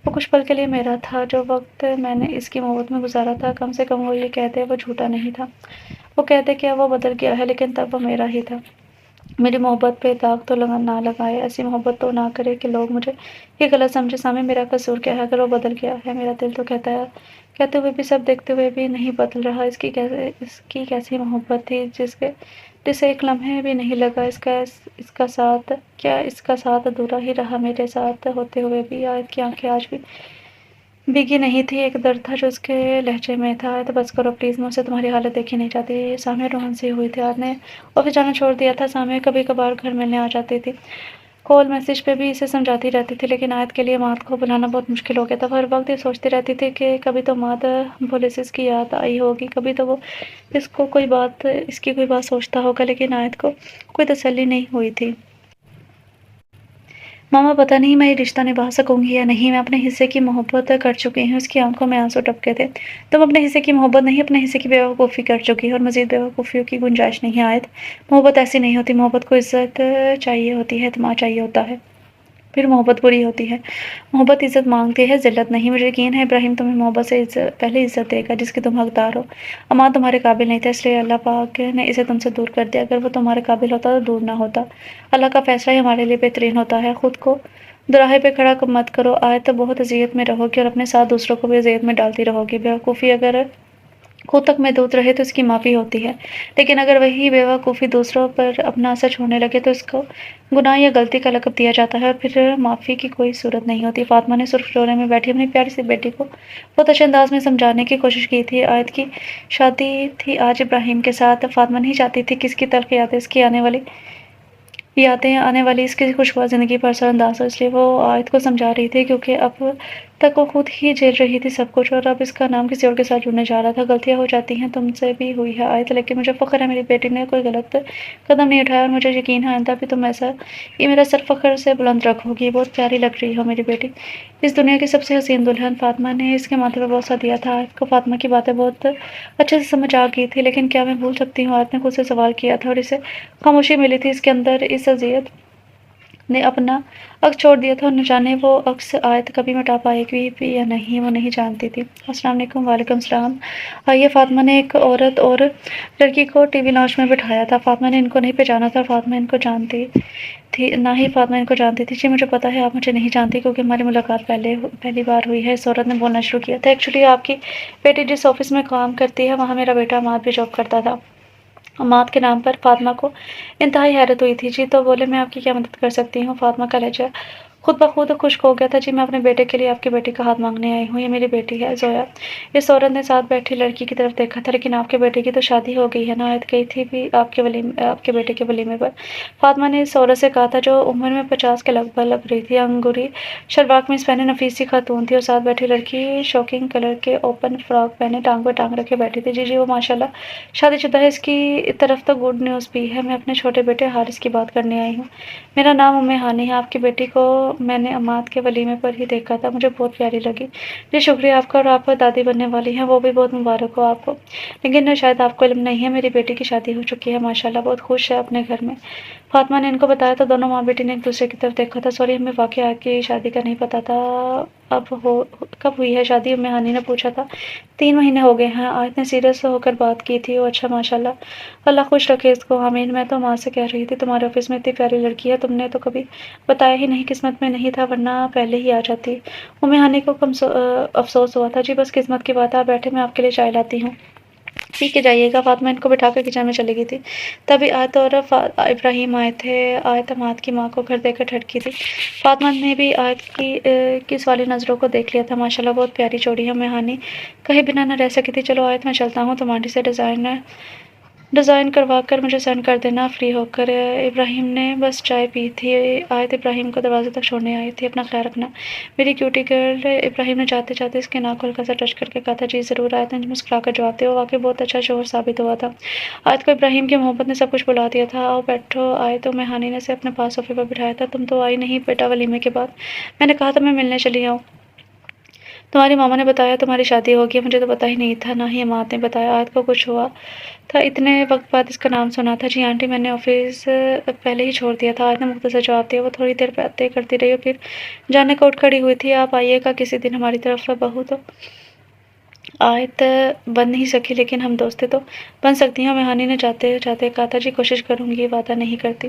کچھ پل کے لیے میرا تھا، جو وقت میں نے اس کی محبت میں گزارا تھا، کم سے کم وہ یہ کہتے وہ جھوٹا نہیں تھا۔ وہ کہتے کہ وہ بدل گیا ہے، لیکن تب وہ میرا ہی تھا۔ میری محبت پہ داغ تو نہ لگائے، ایسی محبت تو نہ کرے کہ لوگ مجھے یہ غلط سمجھے۔ سامنے میرا قصور کیا ہے اگر وہ بدل گیا ہے؟ میرا دل تو کہتا ہے، کہتے ہوئے بھی، سب دیکھتے ہوئے بھی نہیں بدل رہا۔ اس کی کیسی محبت تھی جسے ایک لمحے بھی نہیں لگا اس کا ساتھ، کیا اس کا ساتھ ادھورا ہی رہا میرے ساتھ ہوتے ہوئے بھی؟ آیت کی آنکھیں آج بھی بھیگی نہیں تھی، ایک درد تھا جو اس کے لہجے میں تھا۔ آیت بس کرو پلیز، مجھ سے تمہاری حالت دیکھی نہیں جاتی۔ سامنے روحن سی ہوئی تھی، آیت نے آفس جانا چھوڑ دیا تھا۔ سامنے کبھی کبھار گھر ملنے آ جاتی تھی، کال میسج پہ بھی اسے سمجھاتی رہتی تھی، لیکن آیت کے لیے مات کو بلانا بہت مشکل ہو گیا تھا۔ وہ ہر وقت یہ سوچتی رہتی تھی کہ کبھی تو مات پولیس کی یاد آئی ہوگی، کبھی تو وہ اس کی کوئی بات سوچتا ہوگا، لیکن آیت کو کوئی تسلی نہیں ہوئی تھی۔ ماما پتہ نہیں میں یہ رشتہ نبھا سکوں گی یا نہیں، میں اپنے حصے کی محبت کر چکی ہوں۔ اس کی آنکھوں میں آنسو ٹپکے تھے۔ تم اپنے حصے کی محبت نہیں، اپنے حصے کی بیوقوفی کر چکی ہو، اور مزید بیوقوفیوں کی گنجائش نہیں۔ آیت، محبت ایسی نہیں ہوتی، محبت کو عزت چاہیے ہوتی ہے، اعتماد چاہیے ہوتا ہے، پھر محبت بری ہوتی ہے۔ محبت عزت مانگتی ہے، ذلت نہیں۔ مجھے یقین ہے ابراہیم تمہیں محبت سے پہلے عزت دے گا جس کی تم حقدار ہو۔ امان تمہارے قابل نہیں تھا، اس لیے اللہ پاک نے اسے تم سے دور کر دیا۔ اگر وہ تمہارے قابل ہوتا تو دور نہ ہوتا۔ اللہ کا فیصلہ ہی ہمارے لیے بہترین ہوتا ہے۔ خود کو دوراہے پہ کھڑا مت کرو آیت، تو بہت اذیت میں رہو گی اور اپنے ساتھ دوسروں کو بھی اذیت میں ڈالتی رہو گی۔ بیوقوفی اگر خود تک محدود رہے تو اس کی معافی ہوتی ہے، لیکن اگر وہی بیوقوفی دوسروں پر اپنا اثر چھوڑنے لگے تو اس کو گناہ یا غلطی کا لقب دیا جاتا ہے، اور پھر معافی کی کوئی صورت نہیں ہوتی۔ فاطمہ نے سرخ ڈورے میں بیٹھی اپنی پیاری سی بیٹی کو بہت اچھے انداز میں سمجھانے کی کوشش کی تھی۔ آیت کی شادی تھی آج ابراہیم کے ساتھ، فاطمہ نہیں چاہتی تھی کہ اس کی تلخ یادیں آنے والی اس کی خوشگوار زندگی پر اثر انداز ہو، اس لیے وہ آیت کو سمجھا رہی تھی، کیونکہ اب تک وہ خود ہی جھیل رہی تھی سب کچھ، اور اب اس کا نام کسی اور کے ساتھ جڑنے جا رہا تھا۔ غلطیاں ہو جاتی ہیں، تم سے بھی ہوئی ہے آیت، لیکن مجھے فخر ہے میری بیٹی نے کوئی غلط قدم نہیں اٹھایا، اور مجھے یقین ہے آئندہ بھی تم ایسا یہ میرا سر فخر سے بلند رکھو گی۔ بہت پیاری لگ رہی ہو میری بیٹی، اس دنیا کی سب سے حسین دلہن۔ فاطمہ نے اس کے ماتھے پہ بوسہ دیا تھا۔ آیت کو فاطمہ کی باتیں بہت اچھے سے سمجھ آ گئی تھی، لیکن کیا میں بھول سکتی ہوں؟ آیت نے خود سے سوال کیا تھا، اور اسے خاموشی ملی تھی۔ اس کے اندر اس اذیت نے اپنا عکس چھوڑ دیا تھا، اور نہ جانے وہ عکس آیت کبھی مٹا پائے گی بھی یا نہیں، وہ نہیں جانتی تھی۔ السلام علیکم۔ وعلیکم السلام آئیے۔ فاطمہ نے ایک عورت اور لڑکی کو ٹی وی لاؤنج میں بٹھایا تھا۔ فاطمہ نے ان کو نہیں پہچانا تھا، فاطمہ ان کو جانتی تھی، نہ ہی فاطمہ ان کو جانتی تھی۔ جی مجھے پتا ہے آپ مجھے نہیں جانتی، کیونکہ ہماری ملاقات پہلی بار ہوئی ہے، اس عورت نے بولنا شروع کیا تھا۔ ایکچولی آپ کی بیٹی جس آفس میں کام کرتی ہے وہاں میرا بیٹا عماد بھی جاب کرتا تھا۔ عماد کے نام پر فاطمہ کو انتہائی حیرت ہوئی تھی۔ جی تو بولے میں آپ کی کیا مدد کر سکتی ہوں؟ فاطمہ کا لہجہ خود بخود خشک ہو گیا تھا۔ جی میں اپنے بیٹے کے لیے آپ کی بیٹی کا ہاتھ مانگنے آئی ہوں، یہ میری بیٹی ہے زویا۔ اس عورت نے ساتھ بیٹھی لڑکی کی طرف دیکھا تھا، لیکن آپ کے بیٹے کی تو شادی ہو گئی ہے نا؟ آیت گئی تھی بھی آپ کے بیٹے کے ولیمے پر؟ فاطمہ نے اس عورت سے کہا تھا جو عمر میں 50 کے لگ بھگ لگ رہی تھی، انگوری شلوار قمیص پہنے نفیس سی خاتون تھی، اور ساتھ بیٹھی لڑکی شوکنگ کلر کے اوپن فراک پہنے ٹانگ پہ ٹانگ رکھے بیٹھی تھی۔ جی وہ ماشاءاللہ شادی شدہ ہے۔ اس کی طرف تو گڈ نیوز بھی ہے، میں اپنے چھوٹے بیٹے حارث کی بات کرنے آئی ہوں۔ میرا نام ام ہانی ہے، آپ کی بیٹی کو میں نے عماد کے ولیمے پر ہی دیکھا تھا، مجھے بہت پیاری لگی۔ جی شکریہ آپ کا، اور آپ دادی بننے والی ہیں، وہ بھی بہت مبارک ہو آپ کو۔ لیکن شاید آپ کو علم نہیں ہے میری بیٹی کی شادی ہو چکی ہے ماشاءاللہ، بہت خوش ہے اپنے گھر میں۔ فاطمہ نے ان کو بتایا تو دونوں ماں بیٹی نے ایک دوسرے کی طرف دیکھا تھا۔ سوری ہمیں واقعہ آپ کی شادی کا نہیں پتا تھا، کب ہوئی ہے شادی؟ ام ہانی نے پوچھا تھا۔ 3 مہینے ہو گئے ہیں، آیت نے سیریس ہو کر بات کی تھی۔ اچھا ماشاءاللہ، اللہ خوش رکھے اس کو، آمین۔ میں تو ماں سے کہہ رہی تھی تمہارے آفس میں اتنی پیاری لڑکی ہے، تم نے تو کبھی بتایا ہی نہیں، قسمت میں نہیں تھا ورنہ پہلے ہی آ جاتی۔ ام ہانی کو افسوس ہوا تھا۔ جی بس قسمت کی بات ہے، آپ بیٹھے میں آپ کے لیے چائے لاتی ہوں۔ ٹھیک ہے جائیے گا۔ فاطمہ ان کو بٹھا کر کچن میں چلی گئی تھی۔ تبھی آیت اور ابراہیم آئے تھے۔ آیت عماد کی ماں کو گھر دیکھ کر ٹھٹکی تھی۔ فاطمہ نے بھی آیت کی سوالی نظروں کو دیکھ لیا تھا۔ ماشاءاللہ بہت پیاری جوڑی ہے۔ ام ہانی کہیں بنا نہ رہ سکی تھی۔ چلو آیت میں چلتا ہوں، تم آنٹی سے ڈیزائن کروا کر مجھے سینڈ کر دینا فری ہو کر۔ ابراہیم نے بس چائے پی تھی، آیت ابراہیم کو دروازے تک چھوڑنے آئی تھی۔ اپنا خیال رکھنا میری کیوٹی گرل۔ ابراہیم نے جاتے جاتے اس کے ناک کو ہلکا سا ٹچ کر کے کہا تھا۔ جی ضرور، آیت نے مسکرا کر جواب دیا۔ وہ واقعی بہت اچھا شوہر ثابت ہوا تھا۔ آیت کو ابراہیم کی محبت نے سب کچھ بلا دیا تھا۔ آؤ بیٹھو آیت، ام ہانی نے اسے اپنے پاس صوفے پر بٹھایا تھا۔ تم تو آئی نہیں بیٹا ولیمے کے بعد؟ میں نے کہا تھا میں ملنے چلی آؤں، تمہاری ماما نے بتایا تمہاری شادی ہوگی ہے، مجھے تو پتا ہی نہیں تھا، نہ ہی عماد نے بتایا۔ آیت کو کچھ ہوا تھا، اتنے وقت بعد اس کا نام سنا تھا۔ جی آنٹی میں نے آفس پہلے ہی چھوڑ دیا تھا، آیت نے مختصر جواب دیا۔ وہ تھوڑی دیر باتیں کرتی رہی اور پھر جانے کو اٹھ کھڑی ہوئی تھی۔ آپ آئیے گا کسی دن ہماری طرف؟ بہو تو آیت بن نہیں سکی، لیکن ہم دوستیں تو بن سکتی ہیں، ام ہانی نے جاتے جاتے کہا تھا۔ جی کوشش کروں گی، وعدہ نہیں کرتی۔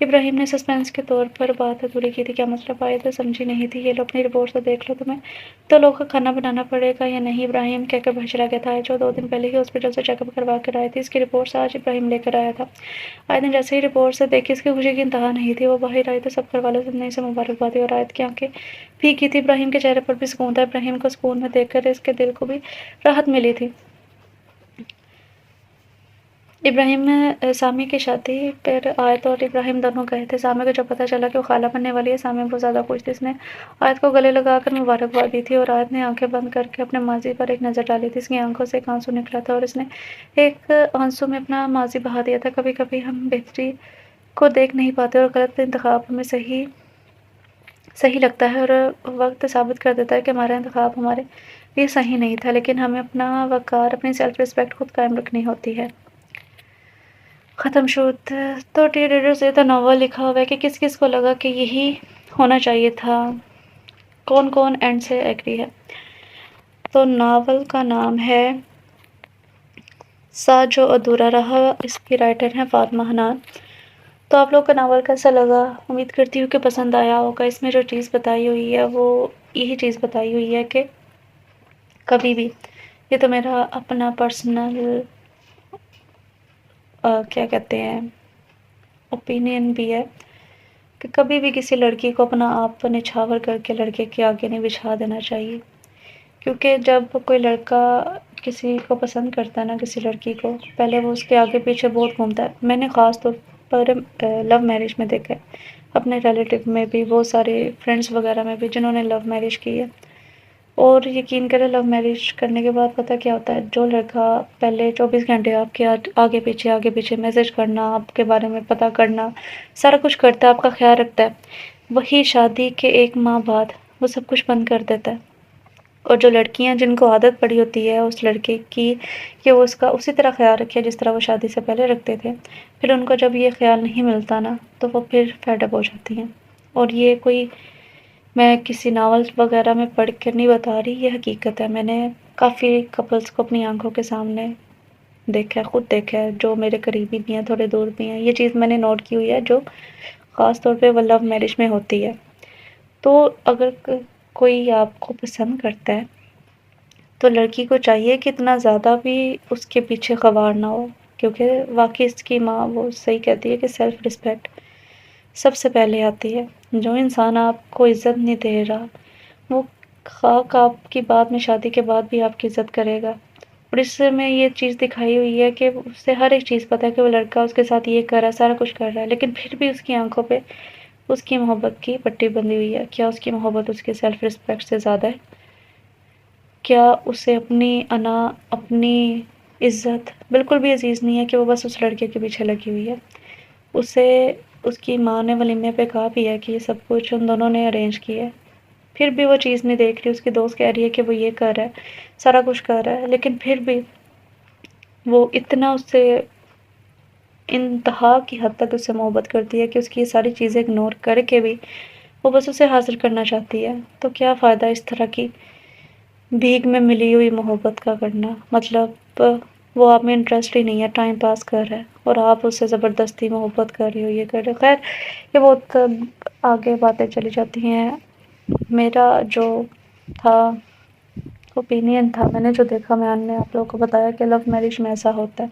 ابراہیم نے سسپینس کے طور پر بات ادھوری کی تھی۔ کیا مطلب آئے تو سمجھی نہیں تھی۔ یہ لو اپنی رپورٹ تو دیکھ لو، تمہیں تو لوگوں کا کھانا بنانا پڑے گا یا نہیں؟ ابراہیم کہہ کر باہر چلا گیا تھا۔ جو 2 دن پہلے ہی ہاسپٹل سے چیک اپ کروا کر آئی تھی، اس کی رپورٹس آج ابراہیم لے کر آیا تھا۔ آیت نے جیسے ہی رپورٹ سے دیکھی، اس کی خوشی کی انتہا نہیں تھی۔ وہ باہر آئی تو سب گھر والوں نے سے مبارکباد دی اور آیت کی آنکھیں بھیگی تھی۔ ابراہیم کے چہرے پر بھی سکون تھا۔ ابراہیم کو سکون میں دیکھ کر اس کے دل کو بھی راحت ملی تھی۔ ابراہیم سامیہ کی شادی پر آیت اور ابراہیم دونوں گئے تھے۔ سامیہ کو جب پتہ چلا کہ وہ خالہ بننے والی ہے، سامیہ بہت زیادہ خوش تھی۔ اس نے آیت کو گلے لگا کر مبارکباد دی تھی اور آیت نے آنکھیں بند کر کے اپنے ماضی پر ایک نظر ڈالی تھی۔ اس کی آنکھوں سے ایک آنسو نکلا تھا اور اس نے ایک آنسو میں اپنا ماضی بہا دیا تھا۔ کبھی کبھی ہم بہتری کو دیکھ نہیں پاتے اور غلط انتخاب ہمیں صحیح لگتا ہے اور وقت ثابت کر دیتا ہے کہ ہمارا انتخاب ہمارے لیے صحیح نہیں تھا، لیکن ہمیں اپنا وقار، اپنی سیلف ریسپیکٹ خود قائم رکھنی ہوتی ہے۔ ختم شد۔ تو ٹی ریڈر سے تو ناول لکھا ہوا ہے کہ کس کس کو لگا کہ یہی ہونا چاہیے تھا، کون کون اینڈ سے ایگری ہے؟ تو ناول کا نام ہے ساتھ جو ادھورا رہا، اس کی رائٹر ہیں فاطمہ حنان۔ تو آپ لوگ کا ناول کیسا لگا؟ امید کرتی ہوں کہ پسند آیا ہوگا۔ اس میں جو چیز بتائی ہوئی ہے وہ یہی چیز بتائی ہوئی ہے کہ کبھی بھی، یہ تو میرا اپنا پرسنل کیا کہتے ہیں اوپینین بھی ہے کہ کبھی بھی کسی لڑکی کو اپنا آپ نچھاور کر کے لڑکے کے آگے نہیں بچھا دینا چاہیے، کیونکہ جب کوئی لڑکا کسی کو پسند کرتا ہے نا، کسی لڑکی کو، پہلے وہ اس کے آگے پیچھے بہت گھومتا ہے۔ میں نے خاص طور پر لو میرج میں دیکھا ہے، اپنے ریلیٹیو میں بھی، بہت سارے فرینڈس وغیرہ میں بھی جنہوں نے لو میرج کی ہے، اور یقین کریں لو میرج کرنے کے بعد پتہ کیا ہوتا ہے، جو لڑکا پہلے 24 گھنٹے آپ کے آگے پیچھے میسج کرنا، آپ کے بارے میں پتہ کرنا، سارا کچھ کرتا ہے، آپ کا خیال رکھتا ہے، وہی شادی کے 1 ماہ بعد وہ سب کچھ بند کر دیتا ہے۔ اور جو لڑکیاں جن کو عادت پڑی ہوتی ہے اس لڑکے کی کہ وہ اس کا اسی طرح خیال رکھے جس طرح وہ شادی سے پہلے رکھتے تھے، پھر ان کو جب یہ خیال نہیں ملتا نا تو وہ پھر فیڈ اپ ہو جاتی ہیں۔ اور یہ کوئی میں کسی ناول وغیرہ میں پڑھ کر نہیں بتا رہی، یہ حقیقت ہے۔ میں نے کافی کپلز کو اپنی آنکھوں کے سامنے دیکھا ہے، خود دیکھا ہے، جو میرے قریبی بھی ہیں، تھوڑے دور بھی ہیں۔ یہ چیز میں نے نوٹ کی ہوئی ہے جو خاص طور پہ وہ لو میرج میں ہوتی ہے۔ تو اگر کوئی آپ کو پسند کرتا ہے تو لڑکی کو چاہیے کہ اتنا زیادہ بھی اس کے پیچھے خوار نہ ہو، کیونکہ واقعی اس کی ماں وہ صحیح کہتی ہے کہ سیلف رسپیکٹ سب سے پہلے آتی ہے۔ جو انسان آپ کو عزت نہیں دے رہا، وہ خاک آپ کی بعد میں شادی کے بعد بھی آپ کی عزت کرے گا۔ اور اس میں یہ چیز دکھائی ہوئی ہے کہ اسے ہر ایک چیز پتہ ہے کہ وہ لڑکا اس کے ساتھ یہ کر رہا ہے، سارا کچھ کر رہا ہے، لیکن پھر بھی اس کی آنکھوں پہ اس کی محبت کی پٹی بندھی ہوئی ہے۔ کیا اس کی محبت اس کی سیلف رسپیکٹ سے زیادہ ہے؟ کیا اسے اپنی انا، اپنی عزت بالکل بھی عزیز نہیں ہے کہ وہ بس اس لڑکے کے پیچھے لگی ہوئی ہے؟ اسے اس کی ماں نے ولیمے پہ کہا بھی ہے کہ یہ سب کچھ ان دونوں نے ارینج کیا ہے، پھر بھی وہ چیز نہیں دیکھ رہی۔ اس کی دوست کہہ رہی ہے کہ وہ یہ کر رہا ہے، سارا کچھ کر رہا ہے، لیکن پھر بھی وہ اتنا اس سے انتہا کی حد تک اس سے محبت کرتی ہے کہ اس کی یہ ساری چیزیں اگنور کر کے بھی وہ بس اسے حاصل کرنا چاہتی ہے۔ تو کیا فائدہ اس طرح کی بھیک میں ملی ہوئی محبت کا کرنا؟ مطلب وہ آپ میں انٹرسٹ ہی نہیں ہے، ٹائم پاس کر رہا ہے اور آپ اس سے زبردستی محبت کر رہی ہو، یہ کر رہے ہو۔ خیر یہ بہت آگے باتیں چلی جاتی ہیں۔ میرا جو تھا اوپینین تھا، میں نے جو دیکھا، میں نے آپ لوگوں کو بتایا کہ لو میرج میں ایسا ہوتا ہے۔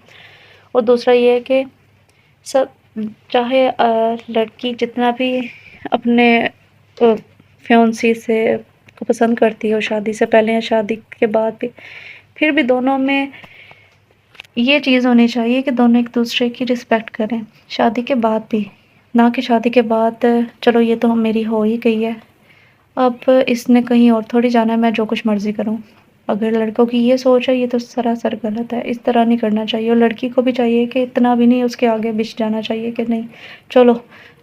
اور دوسرا یہ ہے کہ سب چاہے لڑکی جتنا بھی اپنے فیونسی سے کو پسند کرتی ہو، شادی سے پہلے یا شادی کے بعد بھی، پھر بھی دونوں میں یہ چیز ہونی چاہیے کہ دونوں ایک دوسرے کی رسپیکٹ کریں، شادی کے بعد بھی۔ نہ کہ شادی کے بعد چلو یہ تو میری ہو ہی گئی ہے، اب اس نے کہیں اور تھوڑی جانا ہے، میں جو کچھ مرضی کروں۔ اگر لڑکوں کی یہ سوچ ہے، یہ تو سراسر غلط ہے، اس طرح نہیں کرنا چاہیے۔ اور لڑکی کو بھی چاہیے کہ اتنا بھی نہیں اس کے آگے بچھ جانا چاہیے کہ نہیں چلو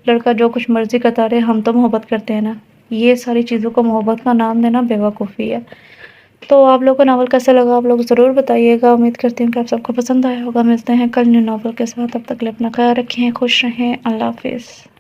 لڑکا جو کچھ مرضی کرتا رہے، ہم تو محبت کرتے ہیں نا۔ یہ ساری چیزوں کو محبت کا نام دینا بیوقوفی ہے۔ تو آپ لوگوں کو ناول کیسا لگا آپ لوگ ضرور بتائیے گا۔ امید کرتی ہوں کہ آپ سب کو پسند آیا ہوگا۔ ملتے ہیں کل نیو ناول کے ساتھ، تب تک کے لیے اپنا خیال رکھیں، خوش رہیں، اللہ حافظ۔